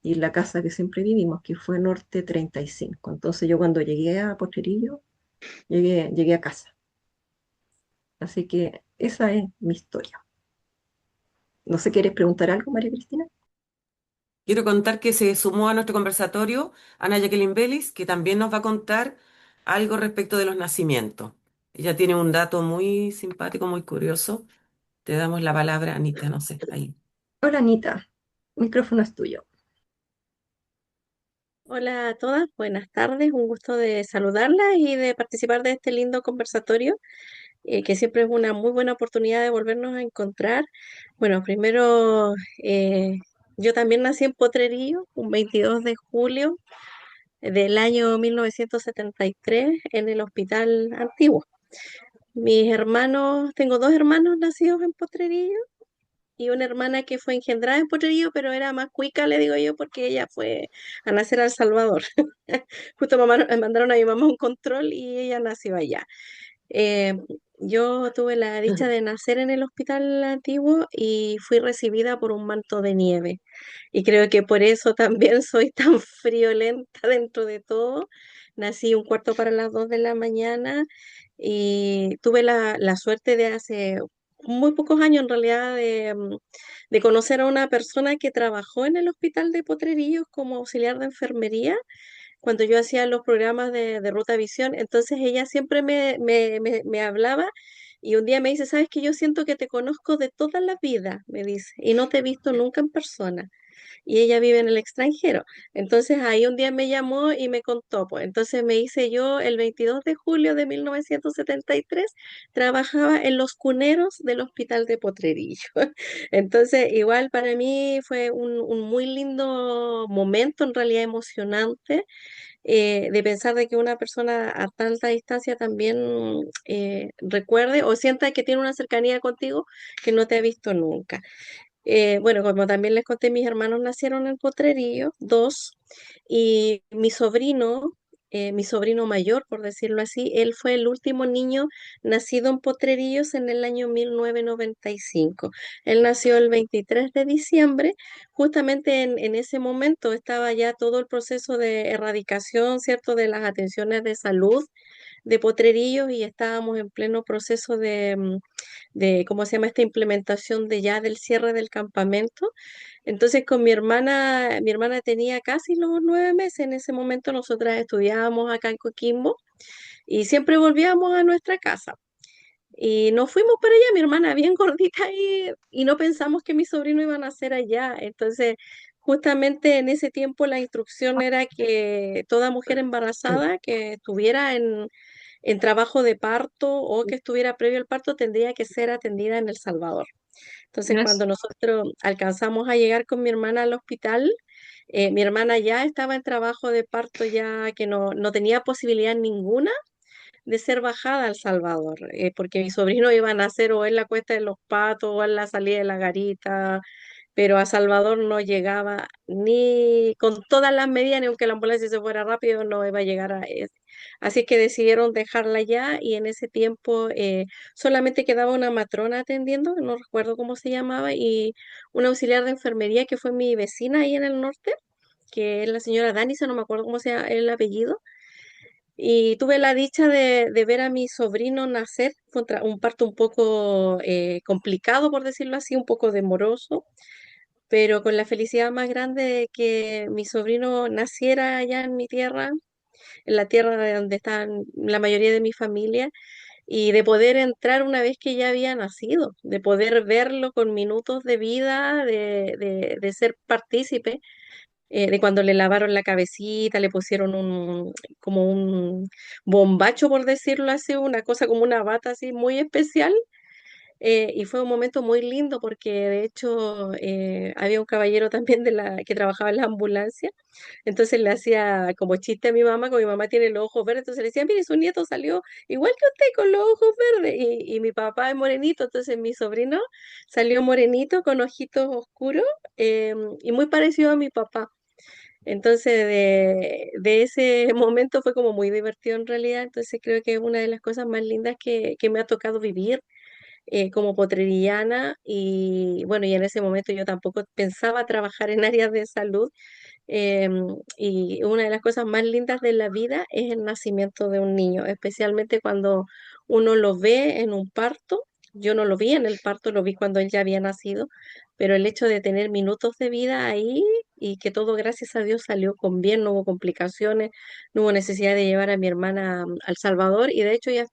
Speaker 1: Y la casa que siempre vivimos, que fue Norte 35. Entonces yo cuando llegué a Potrerillo, llegué a casa. Así que esa es mi historia. No sé, ¿quieres preguntar algo, María Cristina?
Speaker 2: Quiero contar que se sumó a nuestro conversatorio Ana Jacqueline Vélez, que también nos va a contar algo respecto de los nacimientos. Ella tiene un dato muy simpático, muy curioso. Te damos la palabra, Anita, no sé, ahí.
Speaker 1: Hola, Anita. El micrófono es tuyo.
Speaker 6: Hola a todas, buenas tardes, un gusto de saludarlas y de participar de este lindo conversatorio, que siempre es una muy buena oportunidad de volvernos a encontrar. Bueno, primero, yo también nací en Potrerillo, un 22 de julio del año 1973 en el Hospital Antiguo. Mis hermanos, tengo dos hermanos nacidos en Potrerillo y una hermana que fue engendrada en Potrerillo, pero era más cuica, le digo yo, porque ella fue a nacer a El Salvador. Justo mandaron a mi mamá un control y ella nació allá. Eh, Yo tuve la dicha de nacer en el hospital antiguo y fui recibida por un manto de nieve. Y creo que por eso también soy tan friolenta dentro de todo. Nací un cuarto para las 2 de la mañana y tuve la suerte de hace muy pocos años en realidad de conocer a una persona que trabajó en el hospital de Potrerillos como auxiliar de enfermería cuando yo hacía los programas de Ruta Visión. Entonces ella siempre me hablaba y un día me dice, ¿sabes que yo siento que te conozco de toda la vida? Me dice, y no te he visto nunca en persona y ella vive en el extranjero. Entonces ahí un día me llamó y me contó, pues entonces me hice yo el 22 de julio de 1973, trabajaba en los cuneros del Hospital de Potrerillo. Entonces igual para mí fue un muy lindo momento, en realidad emocionante, de pensar de que una persona a tanta distancia también recuerde o sienta que tiene una cercanía contigo que no te ha visto nunca. Bueno, como también les conté, mis hermanos nacieron en Potrerillo, dos, y mi sobrino mayor, por decirlo así, él fue el último niño nacido en Potrerillos en el año 1995. Él nació el 23 de diciembre, justamente en ese momento estaba ya todo el proceso de erradicación, ¿cierto?, de las atenciones de salud de Potrerillos y estábamos en pleno proceso de ¿cómo se llama? Esta implementación de ya del cierre del campamento. Entonces con mi hermana tenía casi los 9 meses en ese momento, nosotras estudiábamos acá en Coquimbo y siempre volvíamos a nuestra casa. Y nos fuimos para allá, mi hermana bien gordita y no pensamos que mi sobrino iba a nacer allá. Entonces, justamente en ese tiempo la instrucción era que toda mujer embarazada que estuviera en trabajo de parto o que estuviera previo al parto tendría que ser atendida en El Salvador. Entonces, cuando nosotros alcanzamos a llegar con mi hermana al hospital, mi hermana ya estaba en trabajo de parto, ya que no tenía posibilidad ninguna de ser bajada a El Salvador, porque mi sobrino iba a nacer o en la Cuesta de los Patos o en la salida de la Garita, pero a Salvador no llegaba ni con todas las medidas, ni aunque la ambulancia se fuera rápido, no iba a llegar a eso. Así que decidieron dejarla allá y en ese tiempo solamente quedaba una matrona atendiendo, no recuerdo cómo se llamaba, y una auxiliar de enfermería que fue mi vecina ahí en el norte, que es la señora Danisa, no me acuerdo cómo se llama el apellido. Y tuve la dicha de ver a mi sobrino nacer contra un parto un poco complicado, por decirlo así, un poco demoroso, pero con la felicidad más grande de que mi sobrino naciera allá en mi tierra, en la tierra de donde están la mayoría de mi familia, y de poder entrar una vez que ya había nacido, de poder verlo con minutos de vida, de ser partícipe de cuando le lavaron la cabecita, le pusieron como un bombacho, por decirlo así, una cosa como una bata así muy especial. Y fue un momento muy lindo porque de hecho había un caballero también que trabajaba en la ambulancia, entonces le hacía como chiste a mi mamá, como mi mamá tiene los ojos verdes, entonces le decía, mire, su nieto salió igual que usted con los ojos verdes, y mi papá es morenito, entonces mi sobrino salió morenito con ojitos oscuros y muy parecido a mi papá. Entonces, de ese momento fue como muy divertido en realidad. Entonces, creo que es una de las cosas más lindas que me ha tocado vivir como potrerillana. Y bueno, y en ese momento yo tampoco pensaba trabajar en áreas de salud. Y una de las cosas más lindas de la vida es el nacimiento de un niño, especialmente cuando uno lo ve en un parto. Yo no lo vi en el parto, lo vi cuando él ya había nacido, pero el hecho de tener minutos de vida ahí y que todo, gracias a Dios, salió con bien, no hubo complicaciones, no hubo necesidad de llevar a mi hermana al Salvador y de hecho ya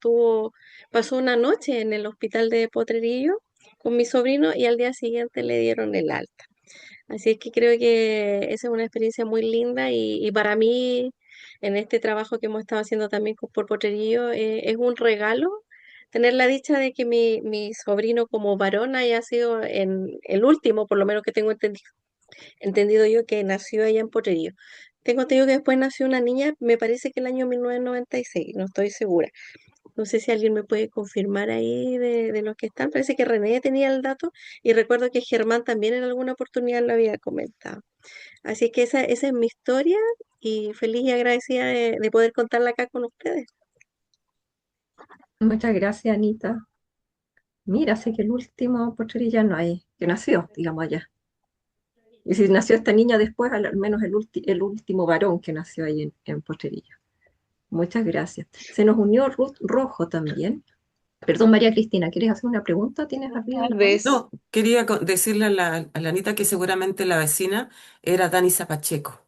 Speaker 6: pasó una noche en el hospital de Potrerillo con mi sobrino y al día siguiente le dieron el alta. Así es que creo que esa es una experiencia muy linda y para mí, en este trabajo que hemos estado haciendo también por Potrerillo, es un regalo tener la dicha de que mi sobrino como varón haya sido el último, por lo menos que tengo entendido yo, que nació allá en Potrerillo. Tengo entendido que después nació una niña, me parece que el año 1996, no estoy segura. No sé si alguien me puede confirmar ahí de los que están. Parece que René tenía el dato y recuerdo que Germán también en alguna oportunidad lo había comentado. Así que esa es mi historia y feliz y agradecida de poder contarla acá con ustedes.
Speaker 1: Muchas gracias, Anita. Mira, sé que el último Porterilla no hay, que nació, digamos allá. Y si nació esta niña después, al menos el último varón que nació ahí en Porterilla. Muchas gracias. Se nos unió Ruth Rojo también. Perdón, María Cristina, ¿quieres hacer una pregunta? ¿Tienes arriba
Speaker 3: Tal
Speaker 1: la mano?
Speaker 3: vez.
Speaker 2: No, quería decirle a la Anita que seguramente la vecina era Danisa Pacheco.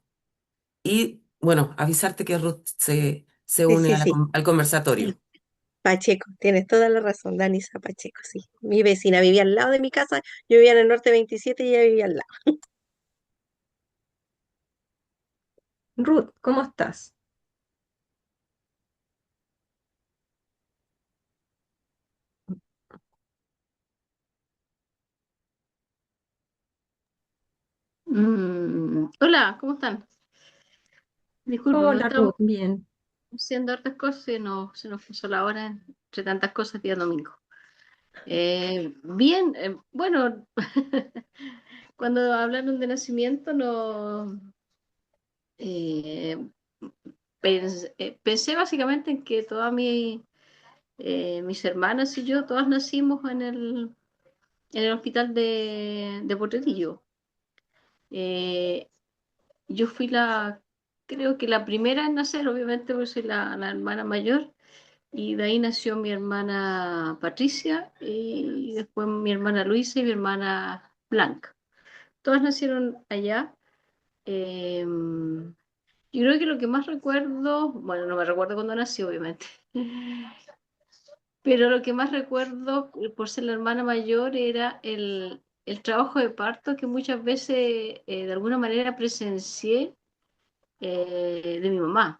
Speaker 2: Y bueno, avisarte que Ruth se
Speaker 6: Sí,
Speaker 2: une
Speaker 6: sí,
Speaker 2: a
Speaker 6: sí.
Speaker 2: al conversatorio.
Speaker 6: Pacheco, tienes toda la razón, Danisa Pacheco, sí. Mi vecina vivía al lado de mi casa, yo vivía en el norte 27 y ella vivía al lado.
Speaker 1: Ruth, ¿cómo estás?
Speaker 7: Hola, ¿cómo están? Disculpen, me
Speaker 1: Hola,
Speaker 7: estaba
Speaker 1: Ruth, bien.
Speaker 7: haciendo hartas cosas y se nos puso la hora entre tantas cosas día domingo. Bien, bueno, cuando hablaron de nacimiento, no eh, pensé básicamente en que todas mis hermanas y yo, todas nacimos en el hospital de Potrerillo. Eh, yo fui creo que la primera en nacer, obviamente, porque soy la hermana mayor. Y de ahí nació mi hermana Patricia y después mi hermana Luisa y mi hermana Blanca. Todas nacieron allá. Eh, yo creo que lo que más recuerdo, bueno, no me recuerdo cuando nací, obviamente, pero lo que más recuerdo por ser la hermana mayor era el trabajo de parto que muchas veces de alguna manera presencié de mi mamá.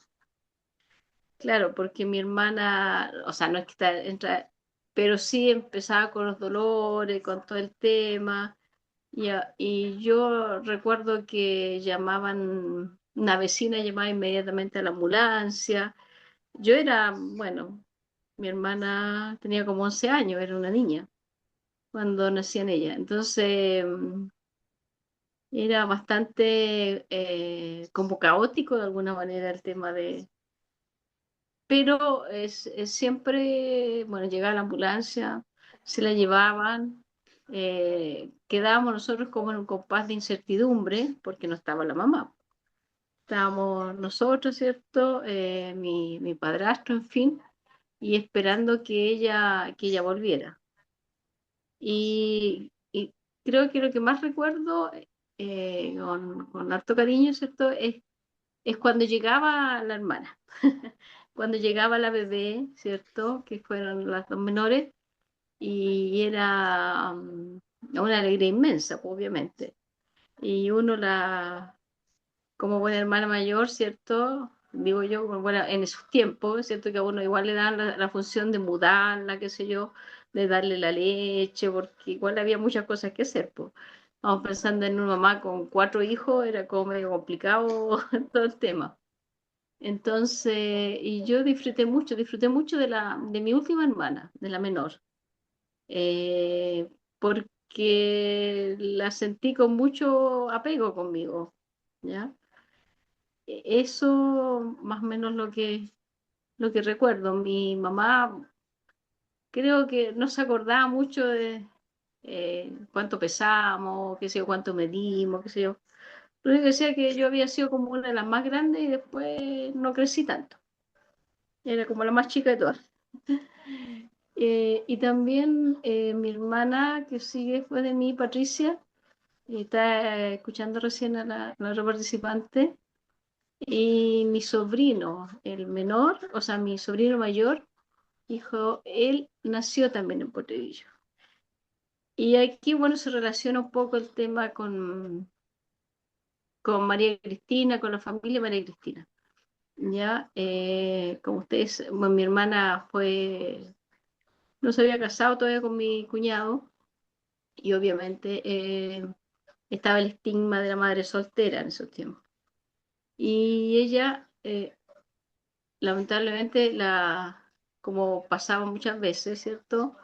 Speaker 7: Claro, porque mi hermana, o sea, no es que pero sí empezaba con los dolores, con todo el tema, y yo recuerdo que una vecina llamaba inmediatamente a la ambulancia. Yo era, bueno, mi hermana tenía como 11 años, era una niña cuando nací en ella. Entonces, era bastante como caótico de alguna manera el tema pero es siempre, bueno, llegaba la ambulancia, se la llevaban, quedábamos nosotros como en un compás de incertidumbre porque no estaba la mamá. Estábamos nosotros, ¿cierto? Mi padrastro, en fin, y esperando que ella volviera. Y creo que lo que más recuerdo con harto cariño, ¿cierto? Es cuando llegaba la hermana, cuando llegaba la bebé, ¿cierto? Que fueron las dos menores, y era una alegría inmensa, pues, obviamente. Y uno como buena hermana mayor, ¿cierto? Digo yo, bueno, en esos tiempos, ¿cierto? Que a uno igual le dan la función de mudarla, qué sé yo, de darle la leche, porque igual había muchas cosas que hacer, pues. Vamos pensando en una mamá con 4 hijos, era como medio complicado todo el tema. Entonces, y yo disfruté mucho de mi última hermana, de la menor, porque la sentí con mucho apego conmigo, ¿ya? Eso más o menos lo que recuerdo. Mi mamá creo que no se acordaba mucho de cuánto pesamos, qué sé yo, cuánto medimos, qué sé yo. Lo único que decía que yo había sido como una de las más grandes y después no crecí tanto. Era como la más chica de todas. Y también mi hermana que sigue después de mí, Patricia, está escuchando recién a la otra participante, y mi sobrino, el menor, o sea, mi sobrino mayor, hijo, él nació también en Potrerillo. Y aquí, bueno, se relaciona un poco el tema con María Cristina, con la familia María Cristina. Ya, como ustedes, bueno, mi hermana no se había casado todavía con mi cuñado, y obviamente estaba el estigma de la madre soltera en esos tiempos. Y ella, lamentablemente, como pasaba muchas veces, ¿cierto?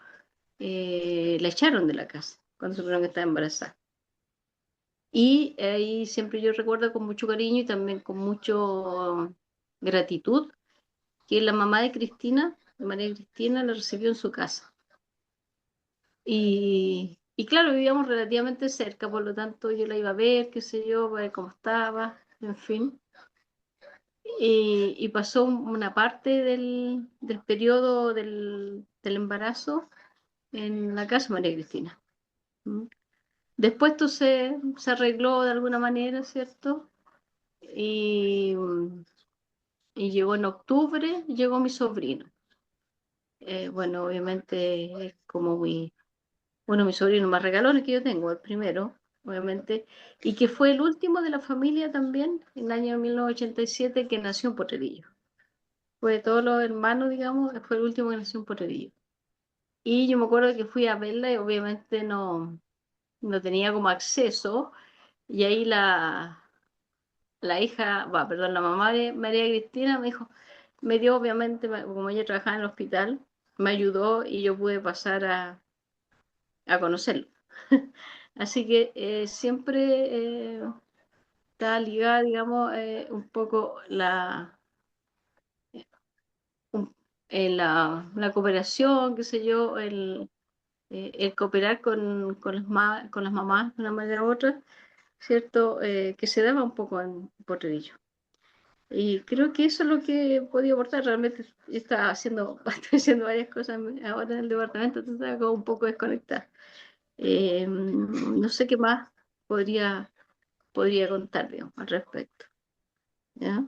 Speaker 7: La echaron de la casa cuando supieron que estaba embarazada. Y ahí siempre yo recuerdo con mucho cariño y también con mucho gratitud que la mamá de Cristina de María Cristina, la recibió en su casa. Y claro, vivíamos relativamente cerca, por lo tanto yo la iba a ver, qué sé yo, para ver cómo estaba, en fin. Y pasó una parte del periodo del embarazo en la casa de María Cristina. ¿Mm? Después esto se arregló de alguna manera, ¿cierto? Y, y llegó en octubre, llegó mi sobrino. Bueno, obviamente es como mi sobrino más regalón que yo tengo, el primero, obviamente, y que fue el último de la familia también, en el año 1987, que nació en Potrerillo. Fue de todos los hermanos, digamos, fue el último que nació en Potrerillo. Y yo me acuerdo que fui a verla y obviamente no tenía como acceso, y ahí la hija, perdón, la mamá de María Cristina me dijo, me dio obviamente, como ella trabajaba en el hospital, me ayudó y yo pude pasar a conocerlo. Así que siempre está ligada, digamos, un poco un- la cooperación, qué sé yo, el cooperar con las mamás de una manera u otra, ¿cierto? Que se daba un poco en Potrerillo. Y creo que eso es lo que he podido aportar. Realmente estaba haciendo, estoy haciendo varias cosas ahora en el departamento, entonces estaba como un poco desconectada. No sé qué más podría contar, digamos, al respecto. ¿Ya?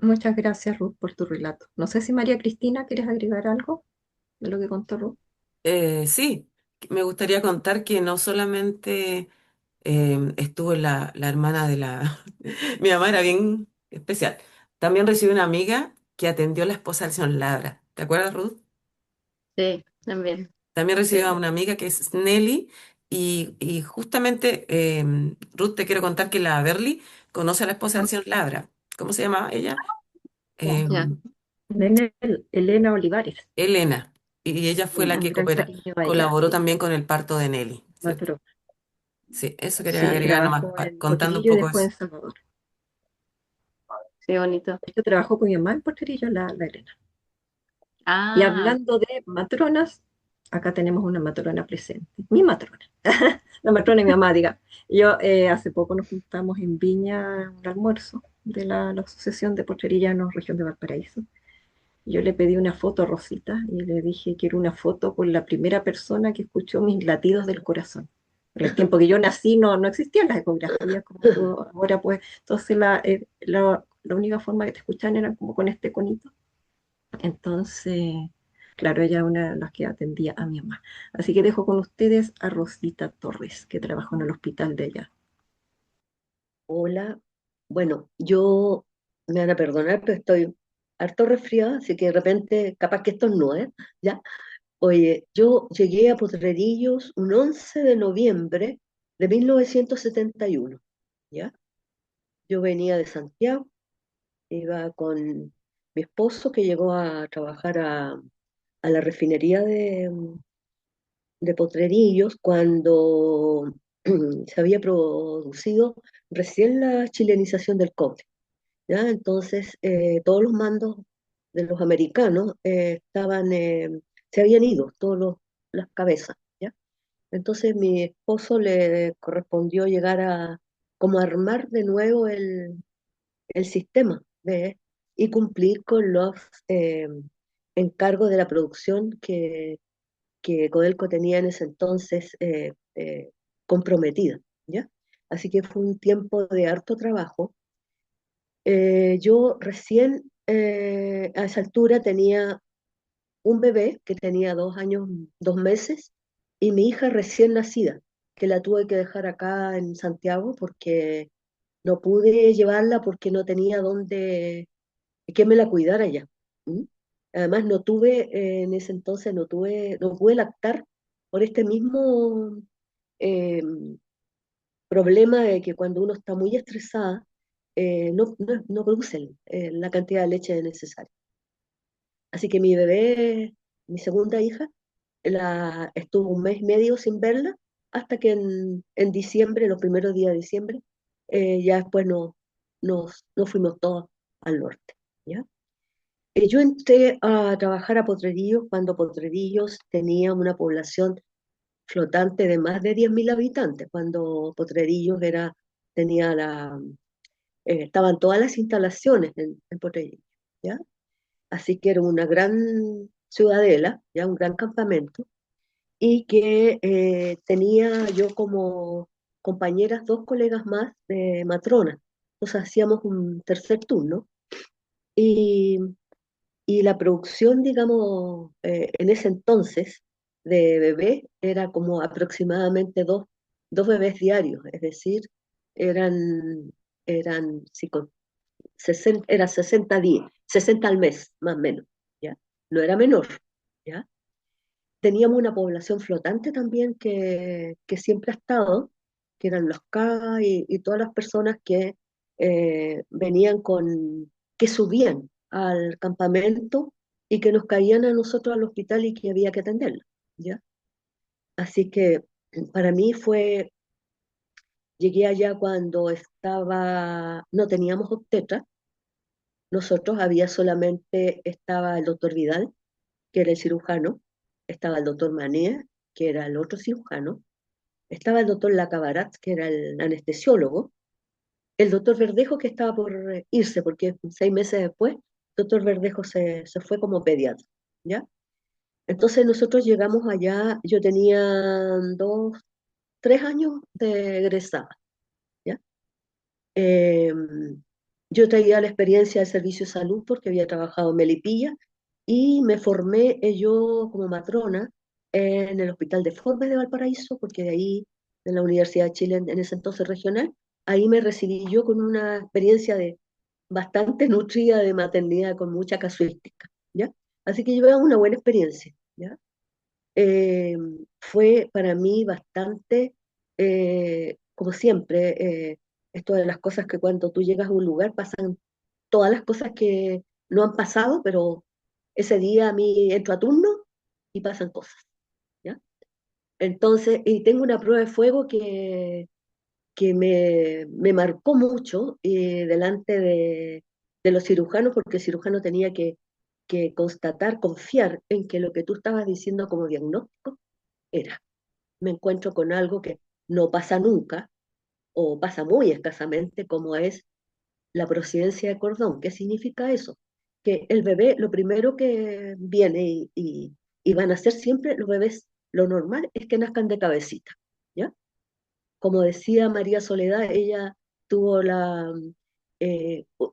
Speaker 1: Muchas gracias, Ruth, por tu relato. No sé si María Cristina, ¿quieres agregar algo de lo que contó Ruth?
Speaker 2: Sí, me gustaría contar que no solamente estuvo la hermana de la... Mi mamá era bien especial. También recibió una amiga que atendió a la esposa del señor Labra. ¿Te acuerdas, Ruth?
Speaker 7: Sí, también.
Speaker 2: También recibió a
Speaker 7: Sí.
Speaker 2: una amiga que es Nelly y justamente, Ruth, te quiero contar que la Berly conoce a la esposa del señor Labra. ¿Cómo se llama ella?
Speaker 7: Ya.
Speaker 2: Em,
Speaker 1: Elena Olivares.
Speaker 2: Elena. Y ella fue
Speaker 1: Sí,
Speaker 2: la
Speaker 1: un
Speaker 2: que
Speaker 1: gran cariño a ella,
Speaker 2: colaboró
Speaker 1: sí,
Speaker 2: también con el parto de Nelly, ¿cierto?
Speaker 1: patrón.
Speaker 2: Sí, eso quería
Speaker 1: Sí,
Speaker 2: agregar nomás,
Speaker 1: trabajó en
Speaker 2: contando un
Speaker 1: Potrerillo y
Speaker 2: poco
Speaker 1: después
Speaker 2: eso.
Speaker 1: en Salvador.
Speaker 7: Sí, bonito.
Speaker 1: De hecho, trabajó con mi mamá en Potrerillo, la Elena. Y
Speaker 7: Ah,
Speaker 1: hablando de matronas, acá tenemos una matrona presente. Mi matrona. La matrona y mi mamá, diga. Yo hace poco nos juntamos en Viña a un almuerzo de la Asociación de Porterillanos Región de Valparaíso. Yo le pedí una foto a Rosita y le dije que era una foto con la primera persona que escuchó mis latidos del corazón. En el tiempo que yo nací no existían las ecografías como ahora, pues, entonces la única forma que te escuchaban era como con este conito. Entonces, claro, ella es una de las que atendía a mi mamá. Así que dejo con ustedes a Rosita Torres, que trabajó en el hospital de allá.
Speaker 8: Hola, bueno, yo me van a perdonar, pero estoy harto resfriada, así que de repente, capaz que esto no es, ¿ya? Oye, yo llegué a Potrerillos un 11 de noviembre de 1971, ¿ya? Yo venía de Santiago, iba con mi esposo que llegó a trabajar a la refinería de Potrerillos cuando se había producido recién la chilenización del cobre. ¿Ya? Entonces, todos los mandos de los americanos se habían ido, las cabezas, ¿ya? Entonces, mi esposo le correspondió llegar como a armar de nuevo el sistema, ¿ves? Y cumplir con los eh, encargos de la producción que Codelco tenía en ese entonces comprometida, ¿ya? Así que fue un tiempo de harto trabajo. Yo recién a esa altura tenía un bebé que tenía 2 años, 2 meses, y mi hija recién nacida, que la tuve que dejar acá en Santiago porque no pude llevarla porque no tenía dónde, que me la cuidara ya. ¿Mm? Además no tuve, en ese entonces no pude lactar por este mismo eh, problema de que cuando uno está muy estresada, no produce la cantidad de leche necesaria. Así que mi bebé, mi segunda hija, estuvo un mes y medio sin verla, hasta que en diciembre, los primeros días de diciembre, ya después nos fuimos todos al norte, ¿ya? Yo entré a trabajar a Potrerillos cuando Potrerillos tenía una población flotante de más de 10.000 habitantes, cuando Potrerillos tenía estaban todas las instalaciones en Potrerillos, ¿ya? Así que era una gran ciudadela, ya un gran campamento, y que tenía yo como compañeras dos colegas más de matrona. Entonces hacíamos un tercer turno y, y la producción, digamos, en ese entonces de bebé era como aproximadamente dos bebés diarios, es decir, eran, eran 60, era 60 días, 60 al mes, más o menos, ¿ya? No era menor, ¿ya? Teníamos una población flotante también que siempre ha estado, que eran los K y todas las personas que venían que subían al campamento y que nos caían a nosotros al hospital y que había que atenderlos, ¿ya? Así que para mí llegué allá cuando no teníamos obstetra, nosotros estaba el doctor Vidal, que era el cirujano, estaba el doctor Mané, que era el otro cirujano, estaba el doctor Lacabarat, que era el anestesiólogo, el doctor Verdejo, que estaba por irse, porque 6 meses después, el doctor Verdejo se fue como pediatra, ¿ya? Entonces nosotros llegamos allá, yo tenía 3 años de egresada, ¿ya? Eh, yo traía la experiencia del servicio de salud porque había trabajado en Melipilla y me formé yo como matrona en el Hospital de Forbes de Valparaíso, porque de ahí, en la Universidad de Chile, en ese entonces regional, ahí me recibí yo con una experiencia bastante nutrida de maternidad, con mucha casuística, ¿ya? Así que llevé una buena experiencia, ¿ya? Eh, Fue para mí bastante, como siempre, esto de las cosas que cuando tú llegas a un lugar pasan todas las cosas que no han pasado, pero ese día a mí entro a turno y pasan cosas, ¿ya? Entonces, y tengo una prueba de fuego que me marcó mucho delante de los cirujanos, porque el cirujano tenía que constatar, confiar en que lo que tú estabas diciendo como diagnóstico era. Me encuentro con algo que no pasa nunca o pasa muy escasamente, como es la procedencia de cordón. ¿Qué significa eso? Que el bebé, lo primero que viene y van a ser siempre los bebés, lo normal es que nazcan de cabecita, ¿ya? Como decía María Soledad, ella tuvo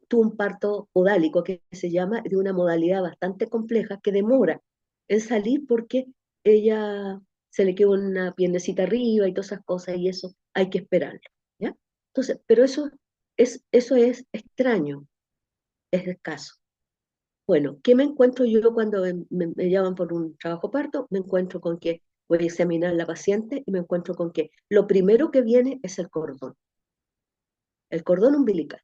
Speaker 8: tuvo un parto podálico que se llama, de una modalidad bastante compleja que demora en salir porque ella se le quedó una piernecita arriba y todas esas cosas y eso hay que esperarlo, ¿ya? Entonces, pero eso es extraño, es escaso. Bueno, ¿qué me encuentro yo cuando me llaman por un trabajo parto? Me encuentro con que voy a examinar a la paciente y me encuentro con que lo primero que viene es el cordón umbilical.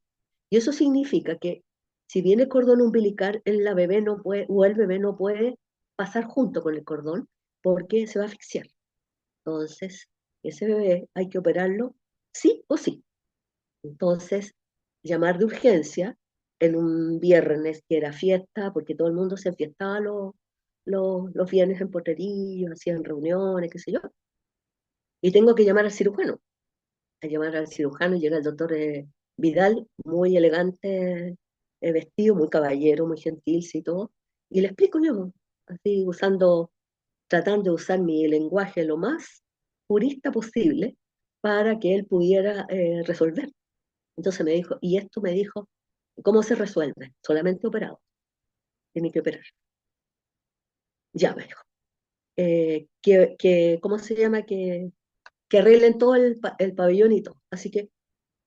Speaker 8: Y eso significa que si viene cordón umbilical, la bebé no puede, o el bebé no puede pasar junto con el cordón porque se va a asfixiar. Entonces, ese bebé hay que operarlo sí o sí. Entonces, llamar de urgencia en un viernes que era fiesta, porque todo el mundo se enfiestaba los viernes en Potrerillos, hacían reuniones, qué sé yo. Y tengo que llamar al cirujano. A llamar al cirujano y llega el doctor Vidal, muy elegante, vestido, muy caballero, muy gentil, sí, todo. Y le explico yo, así tratando de usar mi lenguaje lo más purista posible para que él pudiera resolver. Entonces me dijo, y esto me dijo, ¿cómo se resuelve? Solamente operado. Tiene que operar. Ya me dijo. ¿Cómo se llama? Que arreglen todo el pabellón y todo. Así que,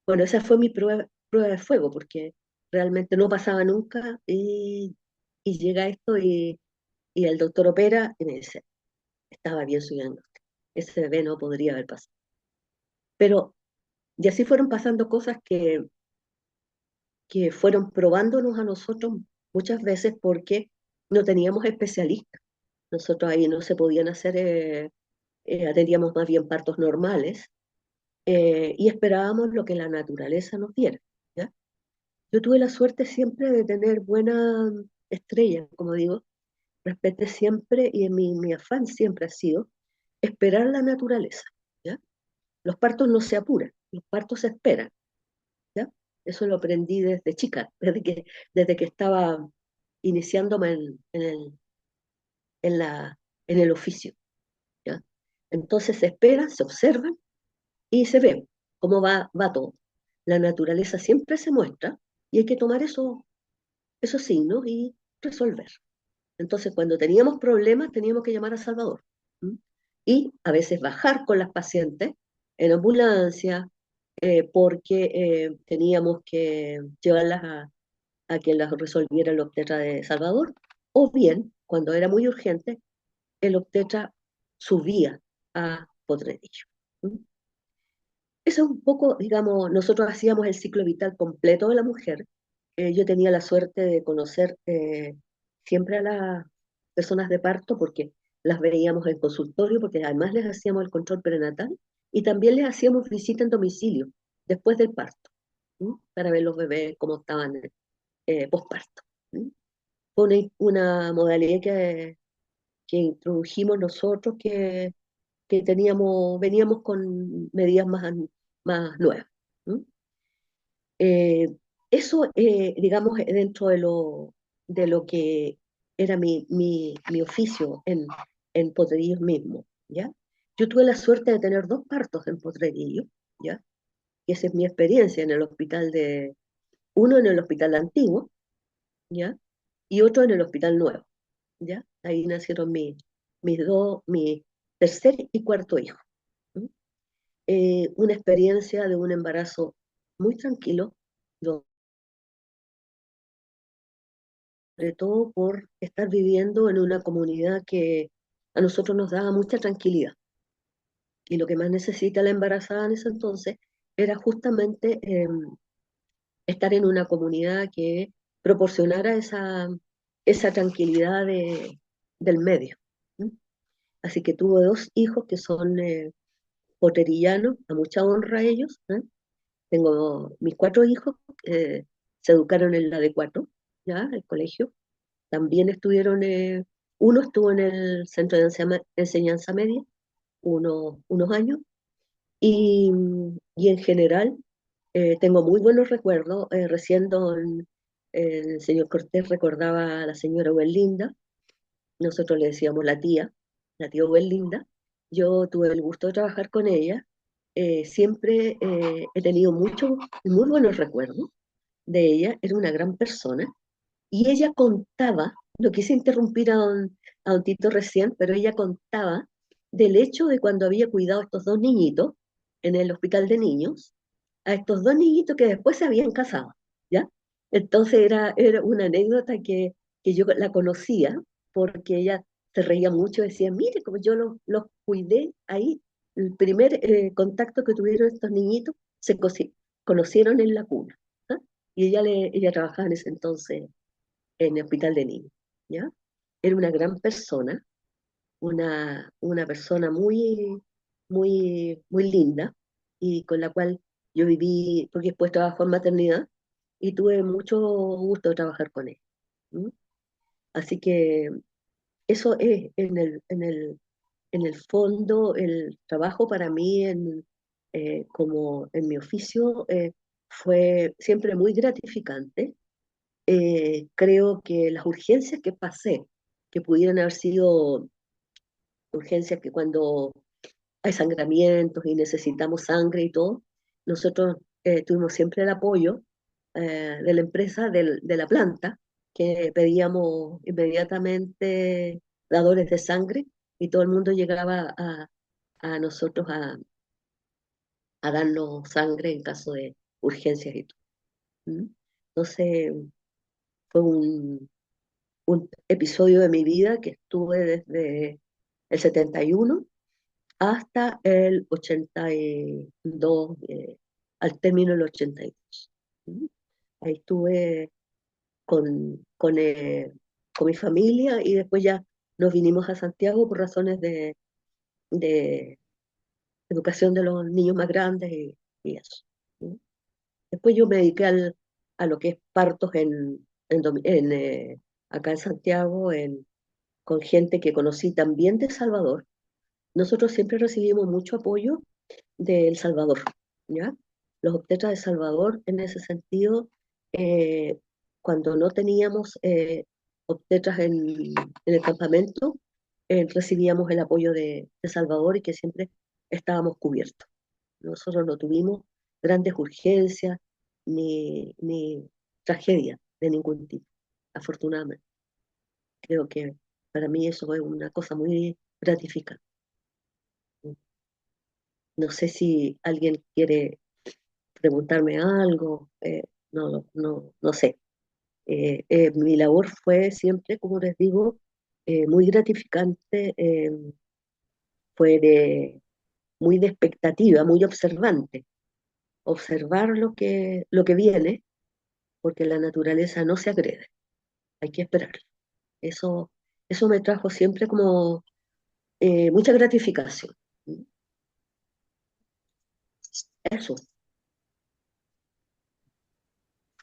Speaker 8: bueno, esa fue mi prueba de fuego, porque realmente no pasaba nunca y llega esto y el doctor opera y me dice, estaba bien su diagnóstico. Ese bebé no podría haber pasado. Pero, y así fueron pasando cosas que fueron probándonos a nosotros muchas veces porque no teníamos especialistas. Nosotros ahí no se podían hacer, atendíamos más bien partos normales y esperábamos lo que la naturaleza nos diera, ¿ya? Yo tuve la suerte siempre de tener estrella, como digo, respeté siempre y en mi afán siempre ha sido esperar la naturaleza, ¿ya? Los partos no se apuran, los partos se esperan, ¿ya? Eso lo aprendí desde chica, desde que estaba iniciándome en la, en el oficio, ¿ya? Entonces se esperan, se observan y se ve cómo va todo. La naturaleza siempre se muestra y hay que tomar esos signos y resolver. Entonces, cuando teníamos problemas, teníamos que llamar a Salvador. ¿M? Y a veces bajar con las pacientes en ambulancia, porque teníamos que llevarlas a que las resolviera el obstetra de Salvador, o bien, cuando era muy urgente, el obstetra subía a Potrerillo. ¿M? Eso es un poco, digamos, nosotros hacíamos el ciclo vital completo de la mujer. Yo tenía la suerte de conocer siempre a las personas de parto porque las veíamos en consultorio, porque además les hacíamos el control prenatal y también les hacíamos visita en domicilio después del parto, ¿sí? Para ver los bebés cómo estaban posparto. ¿Sí? Fue una modalidad que introdujimos nosotros que veníamos con medidas más nuevas. ¿Mm? Eh, Eso, digamos, dentro de lo que era mi oficio en Potrerillos mismo, ¿ya? Yo tuve la suerte de tener dos partos en Potrerillos, ¿ya? Y esa es mi experiencia en el uno en el hospital antiguo, ¿ya? Y otro en el hospital nuevo, ¿ya? Ahí nacieron mi tercer y cuarto hijo. ¿Mm? Una experiencia de un embarazo muy tranquilo, sobre todo por estar viviendo en una comunidad que a nosotros nos daba mucha tranquilidad. Y lo que más necesita la embarazada en ese entonces era justamente estar en una comunidad que proporcionara esa tranquilidad del medio. ¿Mm? Así que tuve dos hijos que son poterillanos, a mucha honra a ellos. ¿Eh? Tengo mis cuatro hijos, se educaron en la de cuatro, ya, el colegio. También uno estuvo en el centro de enseñanza media unos años y en general tengo muy buenos recuerdos. Recién el señor Cortés recordaba a la señora Linda, nosotros le decíamos la tía Linda. Yo tuve el gusto de trabajar con ella. Siempre he tenido muy buenos recuerdos de ella. Era una gran persona y ella contaba, no quise interrumpir a don Tito recién, pero ella contaba del hecho de cuando había cuidado a estos dos niñitos en el hospital de niños, a estos dos niñitos que después se habían casado, ¿ya? Entonces era una anécdota que yo la conocía porque ella se reía mucho, decía, mire, como yo los cuidé ahí, el primer contacto que tuvieron estos niñitos, conocieron en la cuna. ¿Ah? Y ella trabajaba en ese entonces en el hospital de niños, ¿ya? Era una gran persona, una persona muy linda y con la cual yo viví, porque después trabajó en maternidad y tuve mucho gusto de trabajar con él. ¿M? Así que eso es en el fondo el trabajo para mí como en mi oficio fue siempre muy gratificante. Creo que las urgencias que pasé, que pudieran haber sido urgencias que cuando hay sangramientos y necesitamos sangre y todo, nosotros tuvimos siempre el apoyo de la empresa, de la planta, que pedíamos inmediatamente dadores de sangre y todo el mundo llegaba a nosotros a darnos sangre en caso de urgencias y todo. ¿Mm? Entonces fue un episodio de mi vida que estuve desde el 71 hasta el 82, al término del 82. ¿Mm? Ahí estuve con mi familia y después ya nos vinimos a Santiago por razones de educación de los niños más grandes y eso. ¿Mm? Después yo me dediqué a lo que es partos en acá en Santiago, con gente que conocí también de El Salvador. Nosotros siempre recibimos mucho apoyo de El Salvador, ¿ya? Los obstetras de El Salvador, en ese sentido, eh, cuando no teníamos obstetras en el campamento, recibíamos el apoyo de El Salvador y que siempre estábamos cubiertos. Nosotros no tuvimos grandes urgencias ni tragedia de ningún tipo, afortunadamente. Creo que para mí eso es una cosa muy gratificante. No sé si alguien quiere preguntarme algo, no sé. Mi labor fue siempre, como les digo, muy gratificante, fue muy de expectativa, muy observante, observar lo que viene, porque la naturaleza no se agrede, hay que esperar. Eso, eso me trajo siempre como mucha gratificación. Eso.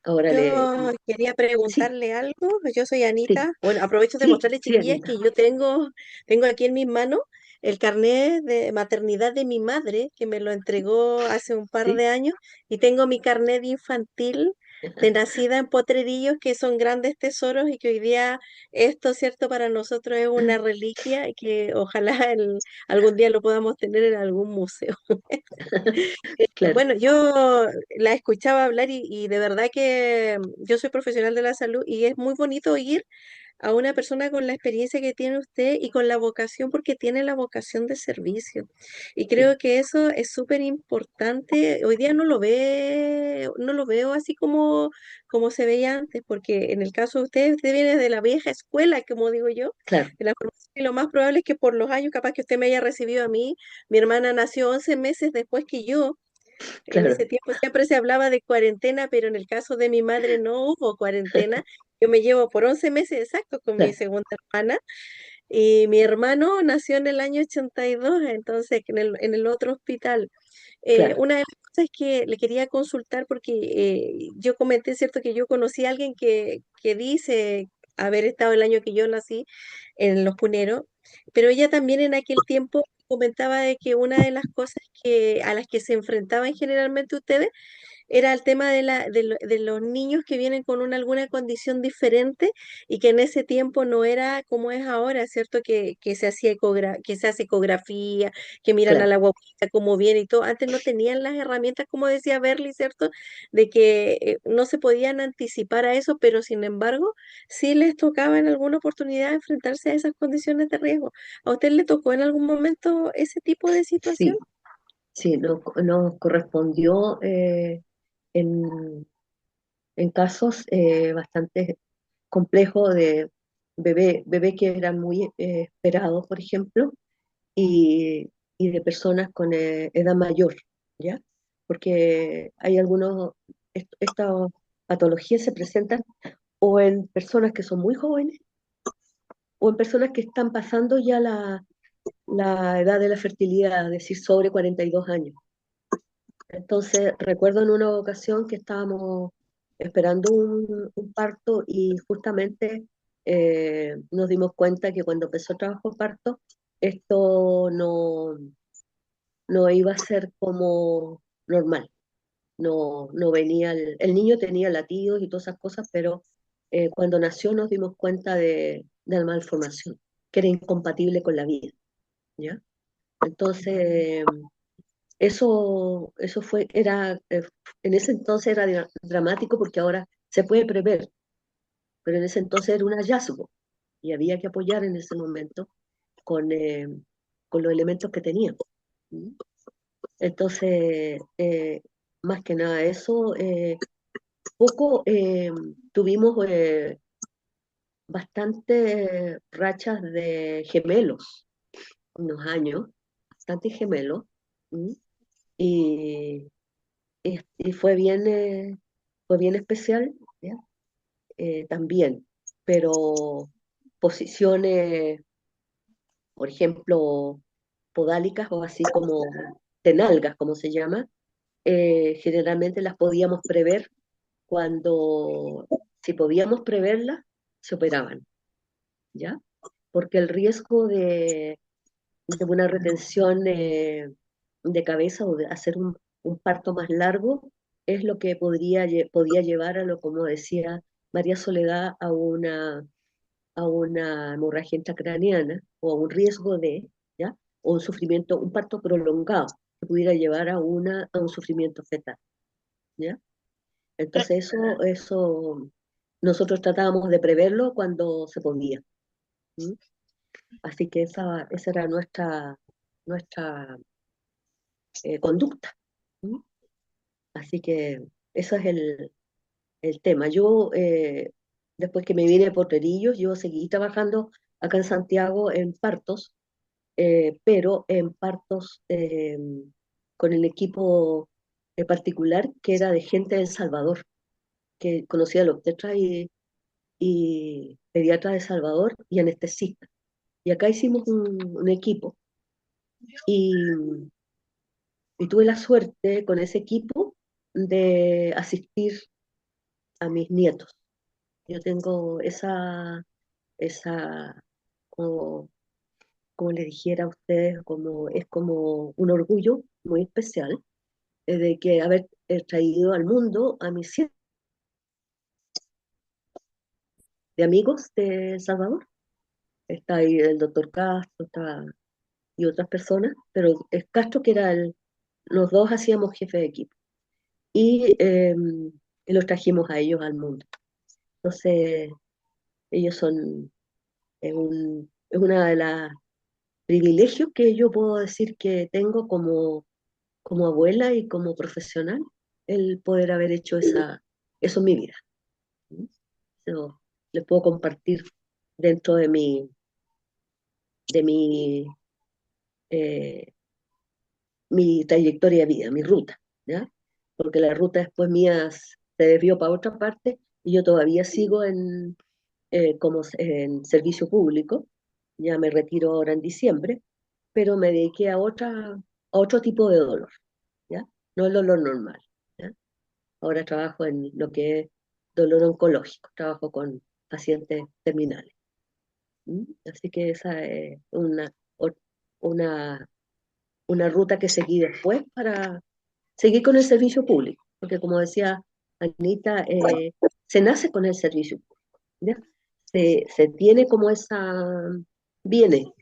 Speaker 8: Ahora
Speaker 6: Yo quería
Speaker 8: sí,
Speaker 6: preguntarle algo. Yo soy
Speaker 8: sí,
Speaker 6: Anita. Bueno, aprovecho de
Speaker 8: sí,
Speaker 6: mostrarles,
Speaker 8: sí,
Speaker 6: chiquillas,
Speaker 8: Anita.
Speaker 6: que yo tengo aquí en mis manos el carnet de maternidad de mi madre, que me lo entregó hace un par
Speaker 8: Sí,
Speaker 6: de años, y tengo mi carnet infantil de nacida en Potrerillos, que son grandes tesoros y que hoy día esto, cierto, para nosotros es una reliquia y que ojalá algún día lo podamos tener en algún museo.
Speaker 8: claro,
Speaker 6: Bueno, yo la escuchaba hablar y de verdad que yo soy profesional de la salud y es muy bonito oír a una persona con la experiencia que tiene usted y con la vocación, porque tiene la vocación de servicio. Y
Speaker 8: sí,
Speaker 6: creo que eso es súper importante. Hoy día no lo veo así como se veía antes, porque en el caso de usted, usted viene de la vieja escuela, como digo yo,
Speaker 8: claro,
Speaker 6: de la formación, y lo más probable es que por los años, capaz que usted me haya recibido a mí, mi hermana nació 11 meses después que yo. En
Speaker 8: claro,
Speaker 6: ese tiempo siempre se hablaba de cuarentena, pero en el caso de mi madre no hubo cuarentena. Yo me llevo por 11 meses exactos con mi
Speaker 8: claro,
Speaker 6: segunda hermana y mi hermano nació en el año 82, entonces en el otro hospital.
Speaker 8: claro,
Speaker 6: Una de las cosas que le quería consultar, porque yo comenté, ¿cierto?, que yo conocí a alguien que dice haber estado el año que yo nací en Los Puneros, pero ella también en aquel tiempo comentaba de que una de las cosas a las que se enfrentaban generalmente ustedes era el tema de los niños que vienen con alguna condición diferente y que en ese tiempo no era como es ahora, ¿cierto? Que se hacía que se hace ecografía, que miran a
Speaker 8: claro.
Speaker 6: la guaguita cómo viene y todo. Antes no tenían las herramientas, como decía Berly, ¿cierto? De que no se podían anticipar a eso, pero sin embargo, sí les tocaba en alguna oportunidad enfrentarse a esas condiciones de riesgo. ¿A usted le tocó en algún momento ese tipo de situación?
Speaker 8: Sí, sí, nos correspondió en, en casos bastante complejos de bebés que eran muy esperados, por ejemplo, y de personas con edad mayor, ¿ya? Porque hay estas patologías se presentan o en personas que son muy jóvenes o en personas que están pasando ya la edad de la fertilidad, es decir, sobre 42 años. Entonces, recuerdo en una ocasión que estábamos esperando un parto y justamente nos dimos cuenta que cuando empezó el trabajo de parto, esto no iba a ser como normal. No venía, el niño tenía latidos y todas esas cosas, pero cuando nació nos dimos cuenta de la malformación, que era incompatible con la vida, ¿ya? Entonces, eso en ese entonces era dramático porque ahora se puede prever, pero en ese entonces era un hallazgo y había que apoyar en ese momento con, eh, con los elementos que teníamos. ¿Mm? Entonces, más que nada eso, poco tuvimos bastante rachas de gemelos, unos años, bastante gemelos, ¿mm? y, y fue bien especial, ¿ya? También, pero posiciones, por ejemplo, podálicas o así como tenalgas, como se llama, generalmente las podíamos prever cuando, si podíamos preverlas, se operaban, ¿ya? Porque el riesgo de una retención de cabeza o de hacer un parto más largo es lo que podía llevar a lo, como decía María Soledad, a una hemorragia intracraneana o a un riesgo de, ¿ya? O un sufrimiento, un parto prolongado que pudiera llevar a un sufrimiento fetal, ¿ya? Entonces eso nosotros tratábamos de preverlo cuando se podía. ¿Sí? Así que esa era nuestra conducta. ¿Sí? Así que eso es el tema. Yo, después que me vine de Potrerillos, yo seguí trabajando acá en Santiago en partos, pero en partos con el equipo particular que era de gente de El Salvador, que conocía a los obstetras y pediatras de El Salvador y anestesistas. Y acá hicimos un equipo y, y tuve la suerte con ese equipo de asistir a mis nietos. Yo tengo esa como, como le dijera a ustedes, es como un orgullo muy especial de que haber traído al mundo a mis siete de amigos de El Salvador. Está ahí el doctor Castro y otras personas, pero es Castro que era los dos hacíamos jefe de equipo y los trajimos a ellos al mundo. Entonces, ellos son, es una de las privilegios que yo puedo decir que tengo como abuela y como profesional, el poder haber hecho eso en mi vida. ¿Sí? Eso les puedo compartir dentro de eh, mi trayectoria de vida, mi ruta, ¿ya? Porque la ruta después mía se desvió para otra parte y yo todavía sigo en servicio público, ya me retiro ahora en diciembre, pero me dediqué a otro tipo de dolor, ¿ya? No el dolor normal, ¿ya? Ahora trabajo en lo que es dolor oncológico, trabajo con pacientes terminales. ¿Mm? Así que esa es una, una ruta que seguí después para seguir con el servicio público, porque como decía Anita, se nace con el servicio público, ¿ya? Se tiene como viene,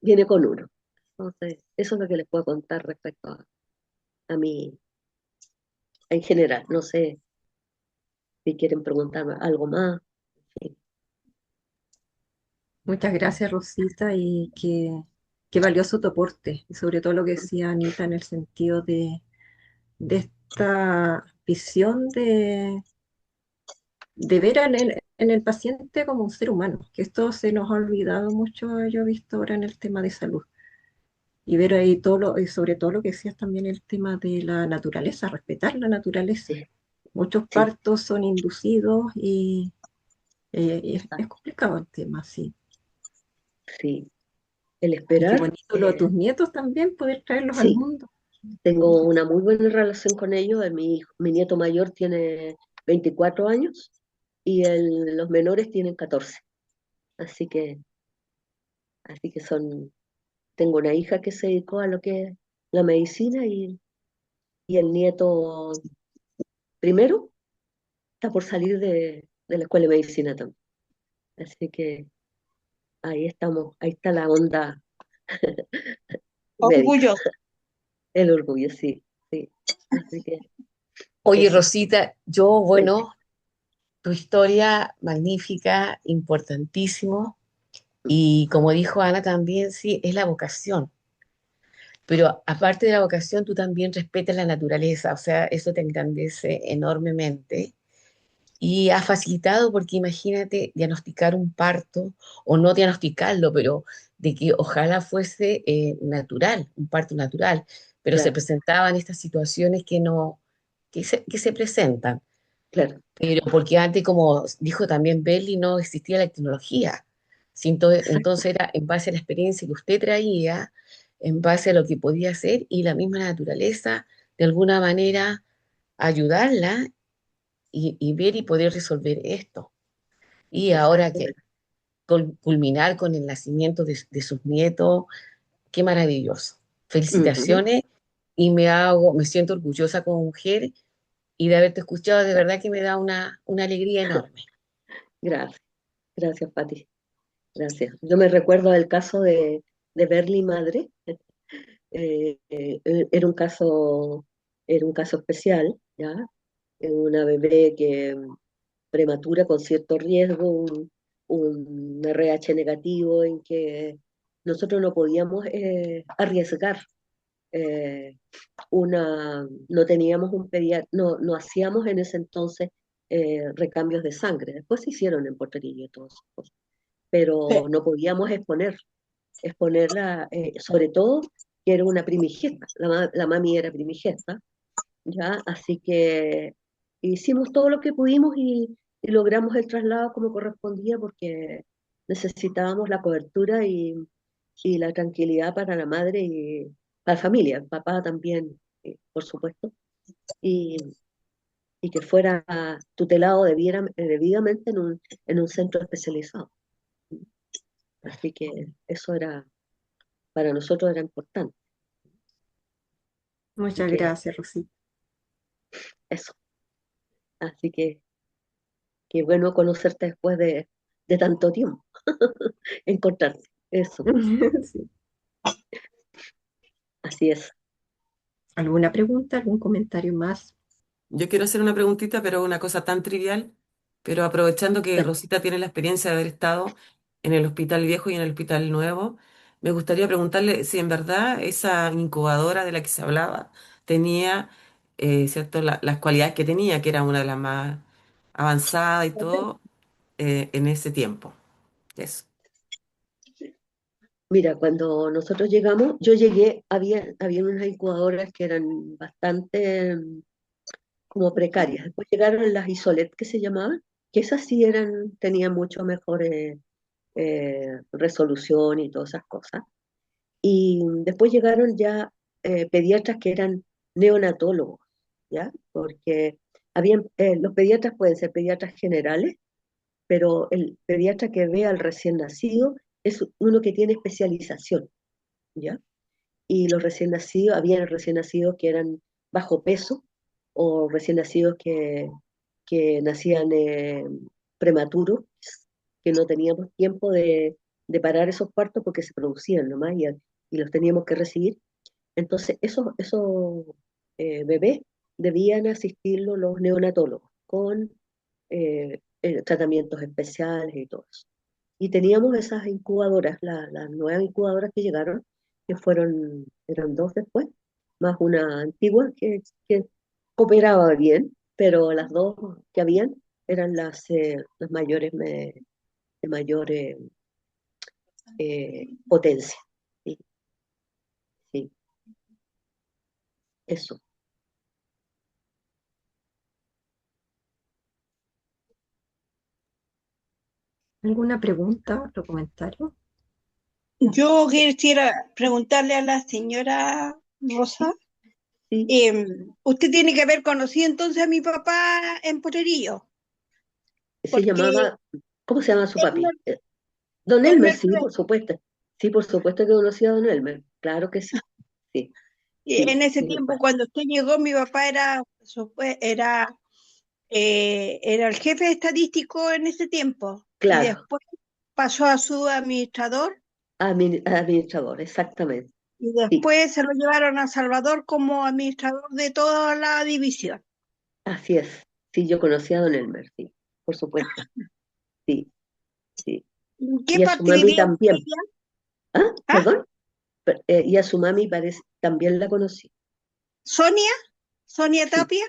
Speaker 8: viene con uno. Entonces, eso es lo que les puedo contar respecto a mí en general. No sé si quieren preguntarme algo más. Sí,
Speaker 1: Muchas gracias, Rosita, y qué valioso tu aporte, y sobre todo lo que decía Anita en el sentido de esta visión de ver en el paciente como un ser humano, que esto se nos ha olvidado mucho, yo he visto ahora en el tema de salud, y ver ahí y sobre todo lo que decías también el tema de la naturaleza, respetar la naturaleza.
Speaker 8: sí,
Speaker 1: Muchos
Speaker 8: sí,
Speaker 1: partos son inducidos y es complicado el tema, sí.
Speaker 8: sí. El
Speaker 1: Y qué
Speaker 8: esperar,
Speaker 1: bonito lo de tus nietos también, poder traerlos al
Speaker 8: sí.
Speaker 1: mundo.
Speaker 8: Tengo una muy buena relación con ellos. Mi nieto mayor tiene 24 años y los menores tienen 14. Así que, así que tengo una hija que se dedicó a lo que es la medicina y el nieto primero está por salir de la escuela de medicina también. Así que ahí estamos, ahí está la onda médica,
Speaker 5: Orgullo.
Speaker 8: el orgullo, sí, sí. Así que
Speaker 3: Oye,
Speaker 8: eso,
Speaker 3: Rosita, yo,
Speaker 8: cuente.
Speaker 3: bueno, tu historia magnífica, importantísimo, y como dijo Ana también, sí, es la vocación. Pero aparte de la vocación, tú también respetas la naturaleza, o sea, eso te engrandece enormemente y ha facilitado porque imagínate diagnosticar un parto o no diagnosticarlo, pero de que ojalá fuese natural, un parto natural, pero se
Speaker 8: Claro,
Speaker 3: presentaban estas situaciones que se presentan.
Speaker 8: claro,
Speaker 3: Pero porque antes, como dijo también Belly, no existía la tecnología. Sí,
Speaker 8: exacto,
Speaker 3: entonces era en base a la experiencia que usted traía, en base a lo que podía hacer y la misma naturaleza, de alguna manera, ayudarla y ver y poder resolver esto. Y ahora que culminar con el nacimiento de sus nietos, qué maravilloso.
Speaker 8: Ujú.
Speaker 3: Felicitaciones y me siento orgullosa como mujer y de haberte escuchado, de verdad que me da una alegría enorme.
Speaker 8: Gracias, gracias, Pati. Gracias. Yo me recuerdo del caso de Berly Madre. Era un caso especial, ¿ya? Una bebé que prematura con cierto riesgo, un RH negativo en que nosotros no podíamos arriesgar no teníamos un pediatra, no hacíamos en ese entonces recambios de sangre. Después se hicieron en Porterillo y todas esas cosas, pero no podíamos exponerla, sobre todo que era una primigesta, la mami era primigesta, ¿ya? Así que hicimos todo lo que pudimos y logramos el traslado como correspondía porque necesitábamos la cobertura y la tranquilidad para la madre y para la familia, el papá también, por supuesto, y, y que fuera tutelado debidamente en un centro especializado. Así que eso era, para nosotros era importante. Así
Speaker 1: Muchas
Speaker 8: que
Speaker 1: gracias, Rosita.
Speaker 8: eso. Así que bueno conocerte después de tanto tiempo, encontrarte. Eso,
Speaker 1: Sí.
Speaker 8: así es.
Speaker 1: ¿Alguna pregunta, algún comentario más?
Speaker 2: Yo quiero hacer una preguntita, pero una cosa tan trivial, pero aprovechando que
Speaker 8: Bueno,
Speaker 2: Rosita tiene la experiencia de haber estado en el hospital viejo y en el hospital nuevo, me gustaría preguntarle si en verdad esa incubadora de la que se hablaba tenía, ¿cierto? Las cualidades que tenía, que era una de las más avanzadas y todo, en ese tiempo. Eso.
Speaker 8: mira, cuando nosotros llegamos, yo llegué, había unas incubadoras que eran bastante como precarias. Después llegaron las Isolet que se llamaban, que esas sí tenían mucho mejor resolución y todas esas cosas. Y después llegaron ya pediatras que eran neonatólogos, ¿ya? Porque los pediatras pueden ser pediatras generales, pero el pediatra que ve al recién nacido es uno que tiene especialización, ¿ya? Y los recién nacidos, habían recién nacidos que eran bajo peso o recién nacidos que nacían prematuros, que no teníamos tiempo de parar esos partos porque se producían nomás y los teníamos que recibir. Entonces, esos bebés debían asistirlos los neonatólogos con tratamientos especiales y todo eso. Y teníamos esas incubadoras, las nuevas incubadoras que llegaron, eran dos después, más una antigua que operaba bien, pero las dos que habían eran las mayores de mayor potencia. Sí, sí, eso.
Speaker 1: ¿Alguna pregunta, otro comentario?
Speaker 5: Yo quisiera preguntarle a la señora Rosa,
Speaker 8: Sí,
Speaker 5: usted tiene que haber conocido entonces a mi papá en Potrerillo,
Speaker 8: se
Speaker 5: porque
Speaker 8: llamaba, ¿cómo se llama su papi?
Speaker 5: Elmer,
Speaker 8: Don Elmer,
Speaker 5: Elmer
Speaker 8: sí, por supuesto. Sí, por supuesto que conocí a Don Elmer. Claro que sí. Sí,
Speaker 5: en
Speaker 8: sí,
Speaker 5: ese
Speaker 8: sí,
Speaker 5: tiempo cuando usted llegó, mi papá era el jefe estadístico en ese tiempo y
Speaker 8: claro,
Speaker 5: después pasó a su administrador
Speaker 8: administrador, exactamente.
Speaker 5: y
Speaker 8: Sí,
Speaker 5: después se lo llevaron a Salvador como administrador de toda la división.
Speaker 8: así es. Sí, yo conocí a Don Elmer, sí, por supuesto. Sí, sí.
Speaker 5: ¿En qué
Speaker 8: Y a su
Speaker 5: parte
Speaker 8: mami
Speaker 5: vivía
Speaker 8: también.
Speaker 5: ella?
Speaker 8: ¿Ah?
Speaker 5: ¿Ah?
Speaker 8: ¿Perdón? Y a su mami parece, también la conocí.
Speaker 5: ¿Sonia? ¿Sonia
Speaker 8: Sí,
Speaker 5: Tapia?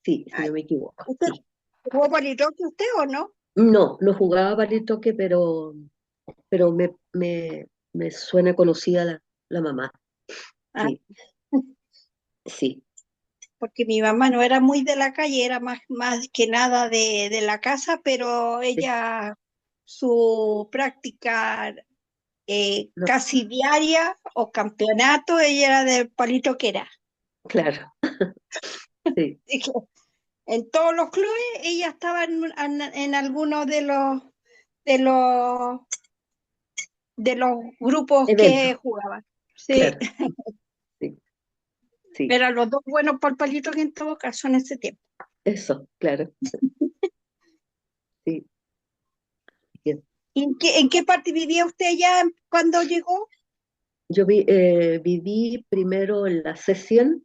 Speaker 8: sí, si
Speaker 5: Ay,
Speaker 8: no me equivoco.
Speaker 5: ¿usted
Speaker 8: Sí.
Speaker 5: jugó palitoque usted o no?
Speaker 8: No, no jugaba para el toque, pero me suena conocida la mamá.
Speaker 5: Ah,
Speaker 8: Sí, sí,
Speaker 5: porque mi mamá no era muy de la calle, era más que nada de la casa, pero
Speaker 8: sí,
Speaker 5: ella, su práctica
Speaker 8: no,
Speaker 5: casi diaria o campeonato, ella era del palito que era.
Speaker 8: claro, sí,
Speaker 5: En todos los clubes ella estaba en alguno de los de los grupos
Speaker 8: Evento,
Speaker 5: que jugaban. Sí,
Speaker 8: claro, sí, sí,
Speaker 5: eran los dos buenos palitos en todo caso en ese tiempo.
Speaker 8: eso, claro, sí. Bien.
Speaker 5: ¿Y en qué parte vivía usted ya cuando llegó?
Speaker 8: Yo viví primero en la C100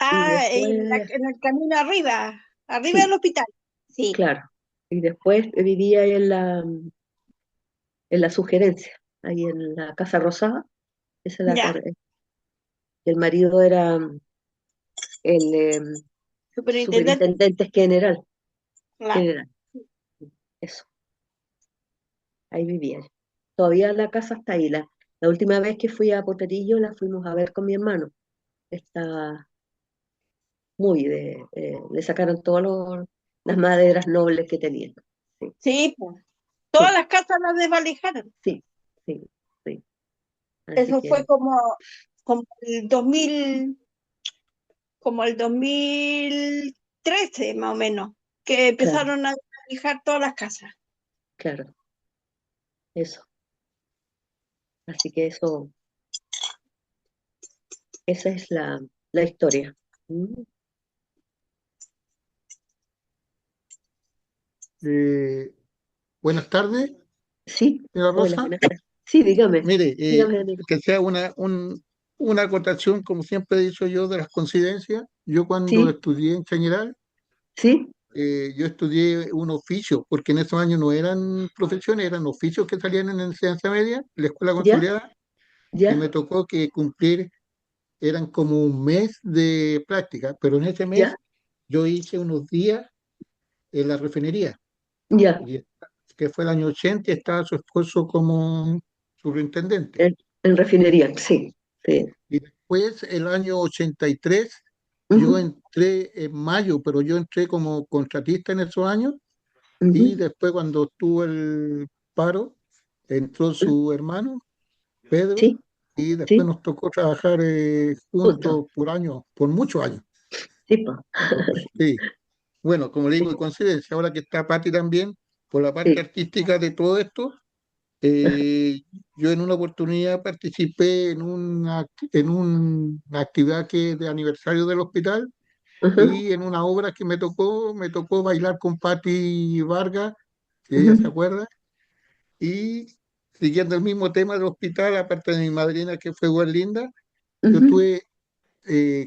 Speaker 8: y
Speaker 5: Ah,
Speaker 8: después,
Speaker 5: en el camino arriba, arriba del
Speaker 8: sí,
Speaker 5: hospital. Sí,
Speaker 8: claro, y después vivía en la Sugerencia, ahí en la Casa Rosada, esa es
Speaker 5: ya,
Speaker 8: el marido era el
Speaker 5: superintendente.
Speaker 8: superintendente general,
Speaker 5: Claro.
Speaker 8: general, eso, ahí vivía yo. Todavía la casa está ahí, la última vez que fui a Poterillo la fuimos a ver con mi hermano, está le sacaron todas las maderas nobles que tenían. Sí,
Speaker 5: Sí, pues. Todas
Speaker 8: sí,
Speaker 5: las casas las desvalijaron.
Speaker 8: sí, sí, sí. Así
Speaker 5: Eso fue
Speaker 8: que,
Speaker 5: como el 2000, como el 2013 más o menos, que
Speaker 8: claro,
Speaker 5: empezaron a desvalijar todas las casas.
Speaker 8: claro, eso. Así que esa es la historia. Mm.
Speaker 4: Eh, buenas tardes,
Speaker 8: Sí,
Speaker 4: señora
Speaker 8: hola,
Speaker 4: Rosa.
Speaker 8: buenas tardes. Sí,
Speaker 4: Mire,
Speaker 8: dígame, Daniel.
Speaker 4: que sea una acotación, como siempre he dicho yo, de las coincidencias. Yo cuando
Speaker 8: Sí,
Speaker 4: estudié en Chañaral,
Speaker 8: sí,
Speaker 4: yo estudié un oficio, porque en esos años no eran profesiones, eran oficios que salían en la enseñanza media, la escuela
Speaker 8: ya,
Speaker 4: consolidada, y
Speaker 8: ya,
Speaker 4: me tocó que cumplir, eran como un mes de práctica, pero en ese
Speaker 8: ya,
Speaker 4: mes yo hice unos días en la refinería,
Speaker 8: ya,
Speaker 4: y, que fue el año 80 y estaba su esposo como superintendente.
Speaker 8: en refinería, sí, sí.
Speaker 4: Y después, el año 83 yo
Speaker 8: Ujú,
Speaker 4: entré en mayo, pero yo entré como contratista en esos años, y
Speaker 8: ujú,
Speaker 4: después cuando estuvo el paro, entró su hermano, Pedro,
Speaker 8: sí,
Speaker 4: y después
Speaker 8: sí,
Speaker 4: nos tocó trabajar
Speaker 8: justo,
Speaker 4: juntos por años, por muchos años.
Speaker 8: sí, po,
Speaker 4: Sí. Bueno, como le
Speaker 8: sí,
Speaker 4: digo, coincidencia, ahora que está Patti también, por la parte
Speaker 8: sí,
Speaker 4: artística de todo esto, eh, yo en una oportunidad participé en una actividad que es de aniversario del hospital,
Speaker 8: ujú,
Speaker 4: y en una obra que me tocó bailar con Patti Vargas, si ella se
Speaker 8: ujú,
Speaker 4: acuerda, y siguiendo el mismo tema del hospital, aparte de mi madrina que fue igual linda, yo
Speaker 8: ujú.
Speaker 4: tuve,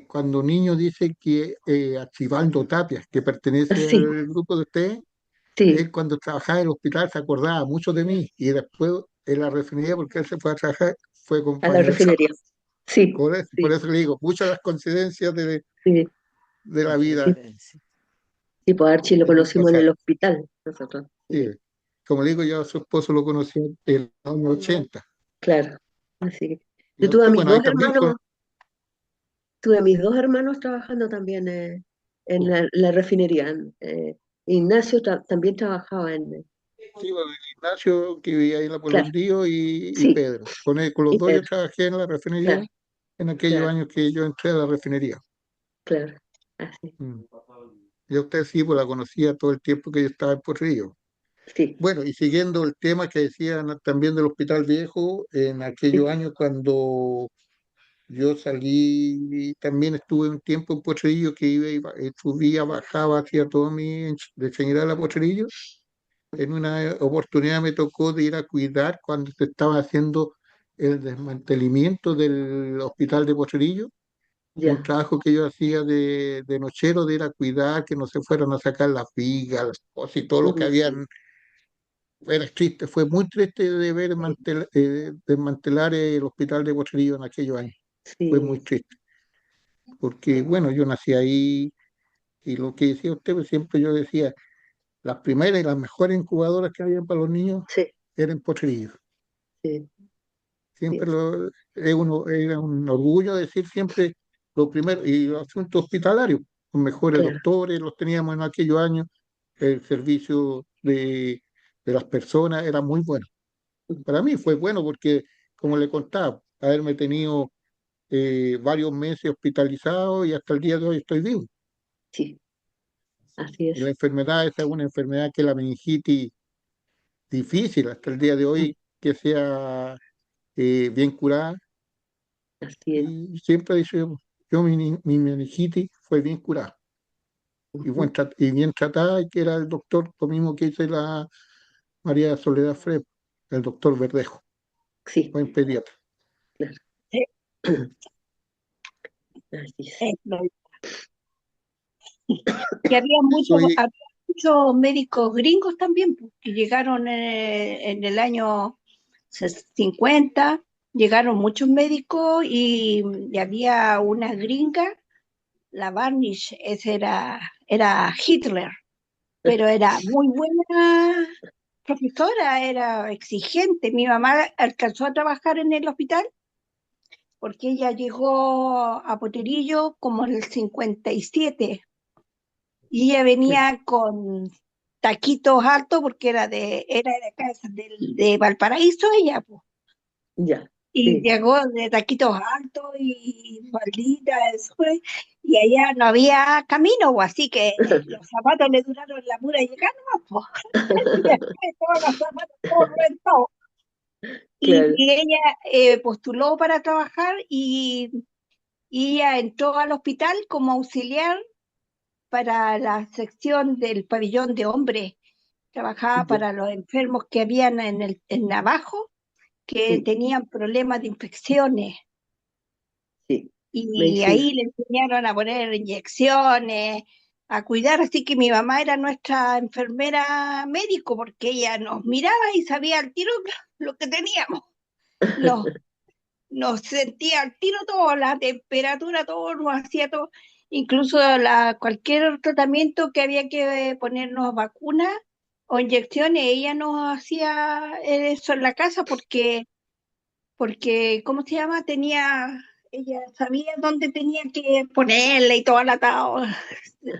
Speaker 4: cuando niño dice que Archibaldo Tapia, que pertenece
Speaker 8: Sí,
Speaker 4: al grupo de ustedes,
Speaker 8: sí,
Speaker 4: él cuando trabajaba en el hospital se acordaba mucho de mí, y después en la refinería, porque él se fue a trabajar, fue
Speaker 8: a la
Speaker 4: compañero.
Speaker 8: refinería. Sí,
Speaker 4: Por
Speaker 8: sí,
Speaker 4: eso le digo, muchas de las coincidencias
Speaker 8: sí,
Speaker 4: de la
Speaker 8: sí,
Speaker 4: vida.
Speaker 8: sí, pues Archie lo
Speaker 4: Es muy
Speaker 8: conocimos en
Speaker 4: cosa.
Speaker 8: el hospital, nosotros.
Speaker 4: Sí.
Speaker 8: Sí,
Speaker 4: Como le digo, yo a su esposo lo conocí en el año 80.
Speaker 8: claro. Así que
Speaker 4: Y
Speaker 8: yo
Speaker 4: a usted, bueno, ahí también
Speaker 8: tuve a mis dos hermanos trabajando también en la refinería. Ignacio también trabajaba
Speaker 4: sí, bueno, Ignacio, que vivía ahí en la Pueblo
Speaker 8: claro,
Speaker 4: Baldío, y
Speaker 8: sí,
Speaker 4: Pedro. Con los
Speaker 8: y
Speaker 4: dos yo
Speaker 8: Pedro,
Speaker 4: trabajé en la refinería
Speaker 8: claro,
Speaker 4: en aquellos
Speaker 8: claro,
Speaker 4: años que yo entré a la refinería.
Speaker 8: claro, así,
Speaker 4: Mm. Y a usted sí, pues la conocía todo el tiempo que yo estaba en Puerto Rico.
Speaker 8: sí,
Speaker 4: Bueno, y siguiendo el tema que decían también del Hospital Viejo, en aquellos
Speaker 8: sí,
Speaker 4: años cuando yo salí, también estuve un tiempo en Potrerillo, que subía, bajaba, hacía todo de General a Potrerillo. En una oportunidad me tocó de ir a cuidar cuando se estaba haciendo el desmantelamiento del hospital de Potrerillo, un
Speaker 8: ya,
Speaker 4: trabajo que yo hacía de nochero, de ir a cuidar, que no se fueran a sacar las vigas, las cosas y todo lo que
Speaker 8: mm,
Speaker 4: habían. Era triste, fue muy triste de ver
Speaker 8: sí,
Speaker 4: desmantelar el hospital de Potrerillo en aquellos años. Fue muy
Speaker 8: sí,
Speaker 4: triste, porque bueno, yo nací ahí, y lo que decía usted, pues siempre yo decía, las primeras y las mejores incubadoras que había para los niños
Speaker 8: sí,
Speaker 4: eran en Potrerillo.
Speaker 8: sí, sí,
Speaker 4: Siempre era un orgullo decir siempre lo primero, y los asuntos hospitalarios, los mejores
Speaker 8: claro,
Speaker 4: doctores los teníamos en aquellos años, el servicio de las personas era muy bueno.
Speaker 8: mm,
Speaker 4: Para mí fue bueno porque, como le contaba, haberme tenido varios meses hospitalizado, y hasta el día de hoy estoy vivo.
Speaker 8: sí, así
Speaker 4: Y la
Speaker 8: es,
Speaker 4: enfermedad, esa es una enfermedad que es la meningitis, difícil hasta el día de
Speaker 8: Mm,
Speaker 4: hoy que sea bien curada.
Speaker 8: así es.
Speaker 4: Y siempre dice, yo mi meningitis fue bien curada
Speaker 8: Ujú.
Speaker 4: y bien tratada, y que era el doctor, lo mismo que dice la María Soledad Fred, el doctor Verdejo,
Speaker 8: Sí,
Speaker 4: buen pediatra.
Speaker 8: claro.
Speaker 5: Sí,
Speaker 8: Así es.
Speaker 5: es lo- y
Speaker 4: Eso, y
Speaker 5: había muchos médicos gringos también, pues, que llegaron en el año 50, llegaron muchos médicos y había una gringa, la Barnish, era Hitler, pero era muy buena profesora, era exigente. Mi mamá alcanzó a trabajar en el hospital porque ella llegó a Potrerillo como en el 57 y ella
Speaker 8: Claro.
Speaker 5: venía con taquitos altos porque era de acá, de Valparaíso ella, pues.
Speaker 8: Ya,
Speaker 5: Y
Speaker 8: sí.
Speaker 5: llegó de taquitos altos y faldita, eso fue, y allá no había camino, pues, así que los zapatos le duraron la pura llegada, nomás, pues. Y después todos los zapatos todos reventados.
Speaker 8: Claro.
Speaker 5: Y ella postuló para trabajar y ella entró al hospital como auxiliar para la sección del pabellón de hombres. Trabajaba
Speaker 8: Ya,
Speaker 5: para los enfermos que habían en abajo, que
Speaker 8: sí,
Speaker 5: tenían problemas de infecciones.
Speaker 8: sí.
Speaker 5: Y
Speaker 8: Medicina.
Speaker 5: ahí le enseñaron a poner inyecciones, a cuidar, así que mi mamá era nuestra enfermera médico porque ella nos miraba y sabía al tiro lo que teníamos. Nos, nos sentía al tiro todo, la temperatura, todo, nos hacía todo, incluso cualquier tratamiento que había que ponernos vacunas o inyecciones, ella nos hacía eso en la casa porque, ¿cómo se llama? Ella sabía dónde tenía que ponerle y todo la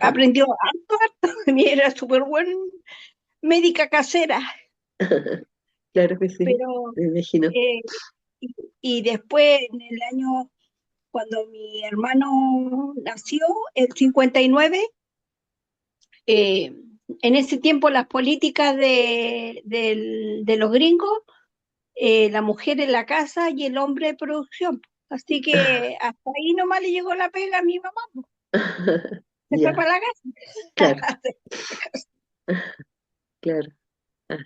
Speaker 5: aprendió harto, harto, y era súper buen médica casera,
Speaker 8: Claro que sí,
Speaker 5: pero
Speaker 8: me imagino.
Speaker 5: eh, y después en el año, cuando mi hermano nació, el 59, eh, en ese tiempo las políticas de los gringos, la mujer en la casa y el hombre de producción. Así que hasta ahí nomás le llegó la pega a mi mamá, pues. Se fue
Speaker 8: Ya,
Speaker 5: para la
Speaker 8: claro,
Speaker 5: casa.
Speaker 8: claro. Ah,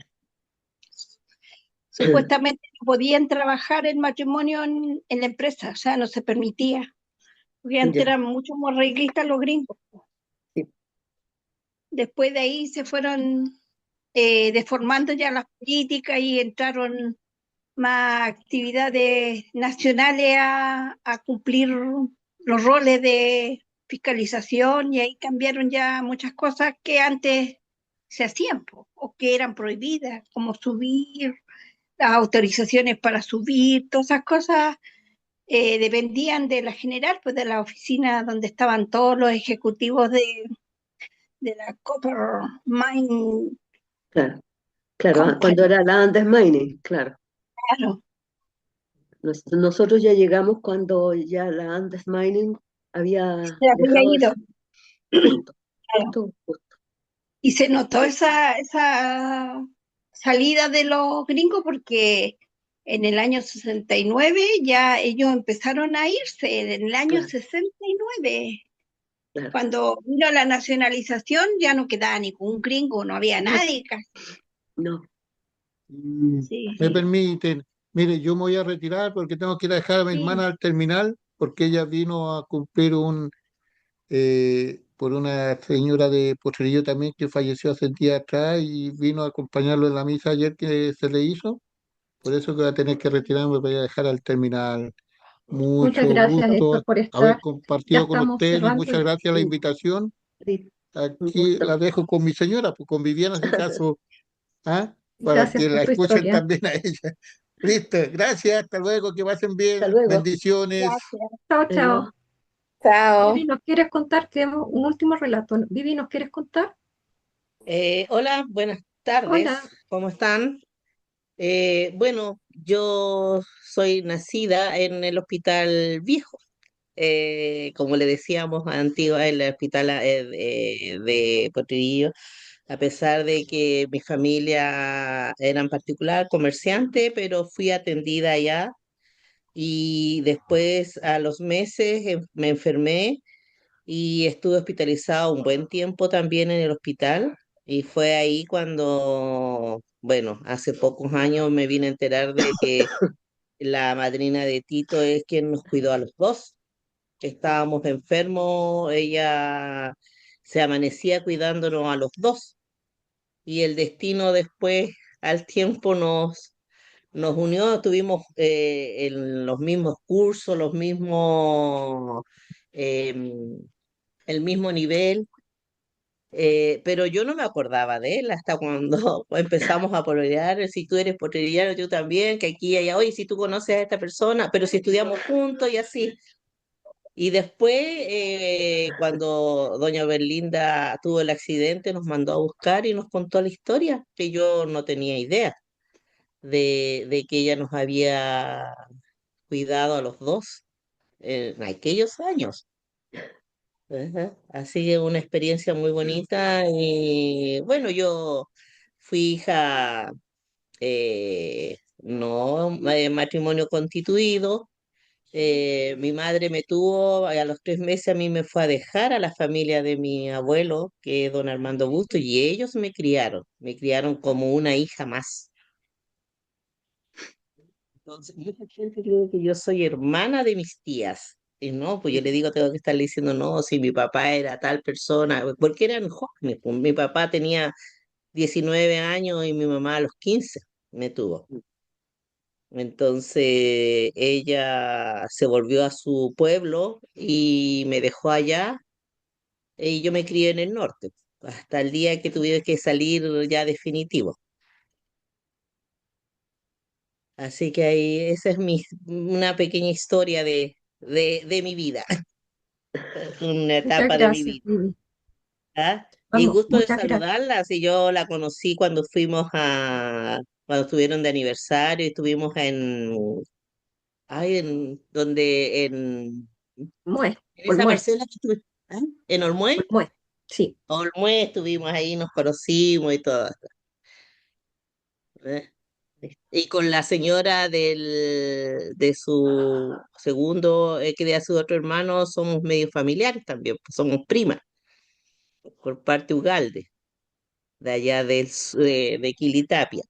Speaker 5: Supuestamente no podían trabajar el matrimonio en la empresa, o sea, no se permitía, porque antes
Speaker 8: ya,
Speaker 5: eran mucho más reglistas los gringos.
Speaker 8: sí,
Speaker 5: Después de ahí se fueron deformando ya las políticas y entraron más actividades nacionales a cumplir los roles de fiscalización y ahí cambiaron ya muchas cosas que antes se hacían o que eran prohibidas, como subir, las autorizaciones para subir, todas esas cosas dependían de la general, pues de la oficina donde estaban todos los ejecutivos de la Copper Mine,
Speaker 8: claro, claro. Cuando
Speaker 5: Company,
Speaker 8: era la Andes Mining, claro.
Speaker 5: claro.
Speaker 8: Nosotros ya llegamos cuando ya la Andes Mining había
Speaker 5: Se había
Speaker 8: dejado de
Speaker 5: ido.
Speaker 8: ser justo,
Speaker 5: Claro.
Speaker 8: justo.
Speaker 5: Y se notó
Speaker 8: Sí,
Speaker 5: esa salida de los gringos porque en el año 69 ya ellos empezaron a irse, en el año
Speaker 8: claro,
Speaker 5: 69,
Speaker 8: claro.
Speaker 5: cuando vino la nacionalización ya no quedaba ningún gringo, no había
Speaker 8: No,
Speaker 5: nadie casi.
Speaker 8: no,
Speaker 4: mm,
Speaker 5: Sí,
Speaker 4: me permiten, mire, yo me voy a retirar porque tengo que ir a dejar a mi
Speaker 5: sí,
Speaker 4: hermana al terminal, porque ella vino a cumplir por una señora de Potrerillo también que falleció hace días atrás, y vino a acompañarlo en la misa ayer que se le hizo. Por eso que voy a tener que retirarme, voy a dejar al terminal.
Speaker 1: Muchas
Speaker 4: Mucho
Speaker 1: gracias, Héctor,
Speaker 4: gusto
Speaker 1: por
Speaker 4: haber
Speaker 1: estar. Ya
Speaker 4: compartido con
Speaker 1: estamos
Speaker 4: usted, y
Speaker 1: cerrando
Speaker 4: muchas
Speaker 1: el...
Speaker 4: gracias a la
Speaker 8: sí,
Speaker 4: invitación.
Speaker 8: sí, un
Speaker 4: Aquí la
Speaker 8: gusto.
Speaker 4: dejo con mi señora, pues con Viviana, si acaso, ¿ah? Para
Speaker 1: Gracias
Speaker 4: que
Speaker 1: por
Speaker 4: la
Speaker 1: tu
Speaker 4: escuchen
Speaker 1: historia.
Speaker 4: también a ella. Listo, gracias, hasta luego, que pasen
Speaker 8: Hasta
Speaker 4: bien,
Speaker 8: luego.
Speaker 4: bendiciones.
Speaker 5: gracias.
Speaker 1: Chao,
Speaker 8: Adiós.
Speaker 1: chao.
Speaker 3: Chao.
Speaker 1: Vivi, ¿nos quieres contar? Tenemos un último relato. Vivi, ¿nos quieres contar?
Speaker 9: Hola, buenas tardes,
Speaker 1: Hola.
Speaker 9: ¿cómo están? Bueno, yo soy nacida en el Hospital Viejo, como le decíamos antigua, el Hospital de Potrerillo. a pesar de que mi familia era en particular comerciante, pero fui atendida allá y después a los meses me enfermé y estuve hospitalizado un buen tiempo también en el hospital y fue ahí cuando, bueno, hace pocos años me vine a enterar de que la madrina de Tito es quien nos cuidó a los dos. Estábamos enfermos, ella se amanecía cuidándonos a los dos y el destino después al tiempo nos unió, tuvimos en los mismos cursos, los mismos, em, el mismo nivel, pero yo no me acordaba de él hasta cuando empezamos a pololear, si tú eres potrilliano, yo también, que aquí y allá, oye, si tú conoces a esta persona, pero si estudiamos juntos y así. Y después, cuando doña Berlinda tuvo el accidente, nos mandó a buscar y nos contó la historia, que yo no tenía idea de que ella nos había cuidado a los dos en aquellos años. Ajá. Así que una experiencia muy bonita y bueno, yo fui hija, no matrimonio constituido. Mi madre me tuvo, a los 3 meses a mí me fue a dejar a la familia de mi abuelo, que es don Armando Busto, y ellos me criaron como una hija más. Entonces, mucha gente cree que yo soy hermana de mis tías. Y no, pues yo le digo, tengo que estarle diciendo, no, si mi papá era tal persona, porque eran jóvenes. Pues, mi papá tenía 19 años y mi mamá a los 15 me tuvo. Entonces ella se volvió a su pueblo y me dejó allá y yo me crié en el norte, hasta el día que tuve que salir ya definitivo. Así que ahí esa es una pequeña historia de mi vida, una
Speaker 1: Muchas
Speaker 9: etapa de mi
Speaker 1: gracias,
Speaker 9: vida.
Speaker 1: Vivi.
Speaker 9: ¿Ah? Y
Speaker 1: Vamos,
Speaker 9: gusto de
Speaker 1: muchas gracias.
Speaker 9: saludarla, si yo la conocí cuando estuvieron de aniversario y estuvimos
Speaker 1: Mue,
Speaker 9: en esa
Speaker 1: Olmué,
Speaker 9: parcela que estuve, ¿ah? En Olmué.
Speaker 1: Olmué. Sí,
Speaker 9: Olmué estuvimos ahí, nos conocimos y todo. ¿Eh? Y con la señora de su segundo, que de su otro hermano, somos medio familiares también, pues somos primas, por parte Ugalde, de allá de Quilitapia,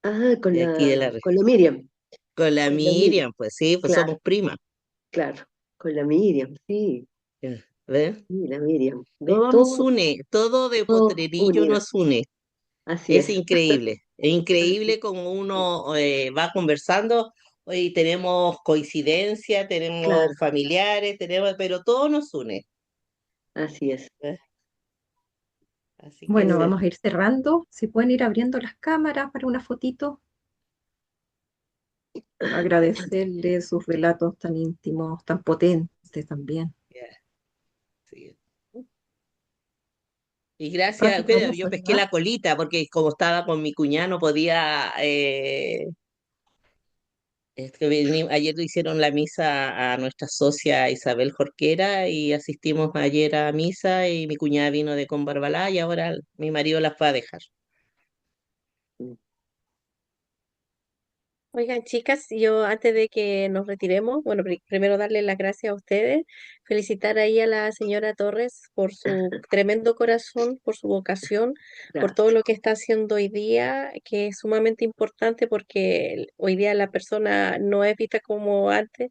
Speaker 8: Ah,
Speaker 9: de aquí de la
Speaker 8: con
Speaker 9: región.
Speaker 8: la Miriam,
Speaker 9: Con la
Speaker 8: con la Miriam,
Speaker 9: Miriam, pues sí, pues
Speaker 8: claro,
Speaker 9: somos primas.
Speaker 8: claro, con la Miriam, sí,
Speaker 9: ¿Ves?
Speaker 8: sí, la Miriam. ¿Ves?
Speaker 9: Todo nos une, todo de
Speaker 8: Todo
Speaker 9: Potrerillo
Speaker 8: unido,
Speaker 9: nos une.
Speaker 8: así es.
Speaker 9: Es
Speaker 8: Así
Speaker 9: increíble como uno va conversando y tenemos coincidencia, tenemos
Speaker 8: claro,
Speaker 9: familiares, pero todo nos une.
Speaker 8: así es.
Speaker 9: ¿Eh? Así que
Speaker 1: bueno,
Speaker 8: Mira,
Speaker 1: vamos a ir cerrando. Si pueden ir abriendo las cámaras para una fotito, agradecerle sus relatos tan íntimos, tan potentes también.
Speaker 9: ya, sí. Y gracias,
Speaker 1: Pati,
Speaker 9: bueno,
Speaker 1: ¿podemos
Speaker 9: yo pesqué
Speaker 1: saludar?
Speaker 9: la colita porque como estaba con mi cuñado no podía, es que ayer le hicieron la misa a nuestra socia Isabel Jorquera y asistimos ayer a misa y mi cuñada vino de con Barbalá y ahora mi marido la fue a dejar.
Speaker 6: Oigan, chicas, yo antes de que nos retiremos, bueno, primero darle las gracias a ustedes, felicitar ahí a la señora Torres por su tremendo corazón, por su vocación, por todo
Speaker 8: gracias.
Speaker 6: lo que está haciendo hoy día, que es sumamente importante porque hoy día la persona no es vista como antes.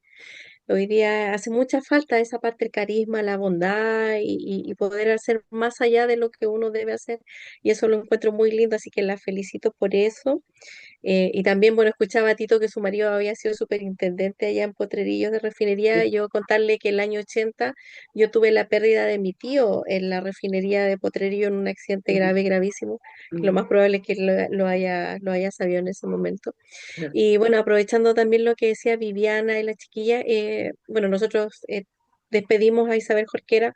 Speaker 6: Hoy día hace mucha falta esa parte del carisma, la bondad y poder hacer más allá de lo que uno debe hacer. Y eso lo encuentro muy lindo, así que la felicito por eso. Y también, bueno, escuchaba a Tito que su marido había sido superintendente allá en Potrerillos de refinería.
Speaker 8: Sí.
Speaker 6: Y yo contarle que el año 80 yo tuve la pérdida de mi tío en la refinería de Potrerillos en un accidente
Speaker 8: Ujú,
Speaker 6: grave, gravísimo, que lo más
Speaker 8: ujú,
Speaker 6: probable es que lo haya sabido en ese momento.
Speaker 8: claro.
Speaker 6: Y bueno, aprovechando también lo que decía Viviana y la chiquilla, bueno, nosotros despedimos a Isabel Jorquera,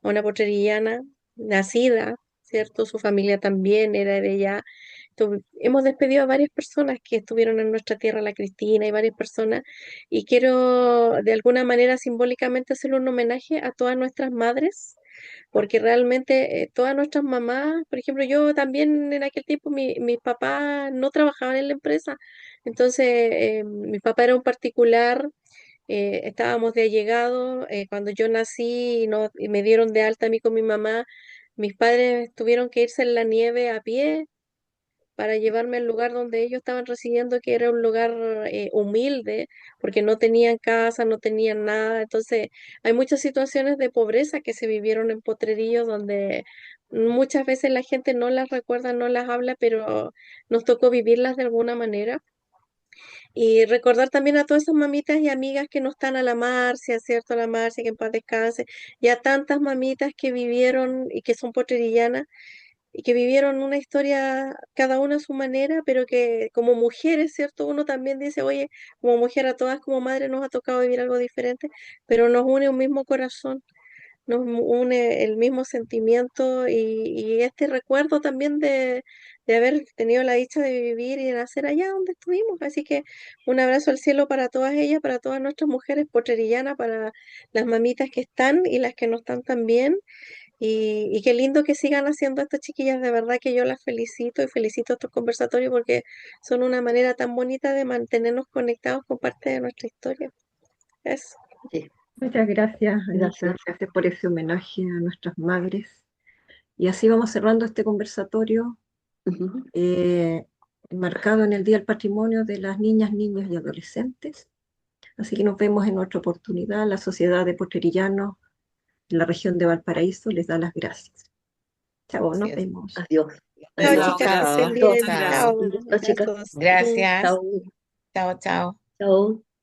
Speaker 6: a una potrerillana nacida, ¿cierto? Su familia también era de allá. Hemos despedido a varias personas que estuvieron en nuestra tierra, la Cristina y varias personas, y quiero de alguna manera simbólicamente hacerle un homenaje a todas nuestras madres, porque realmente todas nuestras mamás, por ejemplo, yo también en aquel tiempo, mis papás no trabajaban en la empresa, entonces mi papá era un particular, estábamos de allegados, cuando yo nací y me dieron de alta a mí con mi mamá, mis padres tuvieron que irse en la nieve a pie para llevarme al lugar donde ellos estaban residiendo, que era un lugar humilde, porque no tenían casa, no tenían nada. Entonces, hay muchas situaciones de pobreza que se vivieron en Potrerillos, donde muchas veces la gente no las recuerda, no las habla, pero nos tocó vivirlas de alguna manera. Y recordar también a todas esas mamitas y amigas que no están a la Marcia, ¿cierto? A la Marcia, que en paz descanse, y a tantas mamitas que vivieron y que son potrerillanas y que vivieron una historia cada una a su manera, pero que como mujeres, ¿cierto? Uno también dice, oye, como mujer a todas como madre nos ha tocado vivir algo diferente, pero nos une un mismo corazón, nos une el mismo sentimiento y este recuerdo también de haber tenido la dicha de vivir y de nacer allá donde estuvimos. Así que un abrazo al cielo para todas ellas, para todas nuestras mujeres potrerillanas, para las mamitas que están y las que no están también. Y qué lindo que sigan haciendo estas chiquillas, de verdad que yo las felicito y felicito estos conversatorios porque son una manera tan bonita de mantenernos conectados con parte de nuestra historia. Eso.
Speaker 8: Sí,
Speaker 1: Muchas gracias, Anita.
Speaker 8: gracias.
Speaker 1: Gracias por ese homenaje a nuestras madres. Y así vamos cerrando este conversatorio
Speaker 8: Ujú.
Speaker 1: marcado en el Día del Patrimonio de las Niñas, Niños y Adolescentes. Así que nos vemos en otra oportunidad. La Sociedad de Potrerillanos en la región de Valparaíso les da las gracias. Chao,
Speaker 9: Así
Speaker 1: nos
Speaker 9: es.
Speaker 1: vemos.
Speaker 8: Adiós.
Speaker 6: Chao,
Speaker 9: Bueno,
Speaker 2: Chao,
Speaker 6: chicas, que
Speaker 9: chao,
Speaker 6: estén
Speaker 2: gracias.
Speaker 6: bien.
Speaker 2: Muchas
Speaker 9: chao,
Speaker 2: gracias.
Speaker 6: Chao,
Speaker 8: Listo, chicas.
Speaker 6: besos.
Speaker 1: Chao.
Speaker 6: Mm.
Speaker 9: gracias,
Speaker 8: Chao.
Speaker 9: chao, chao.
Speaker 8: Chao.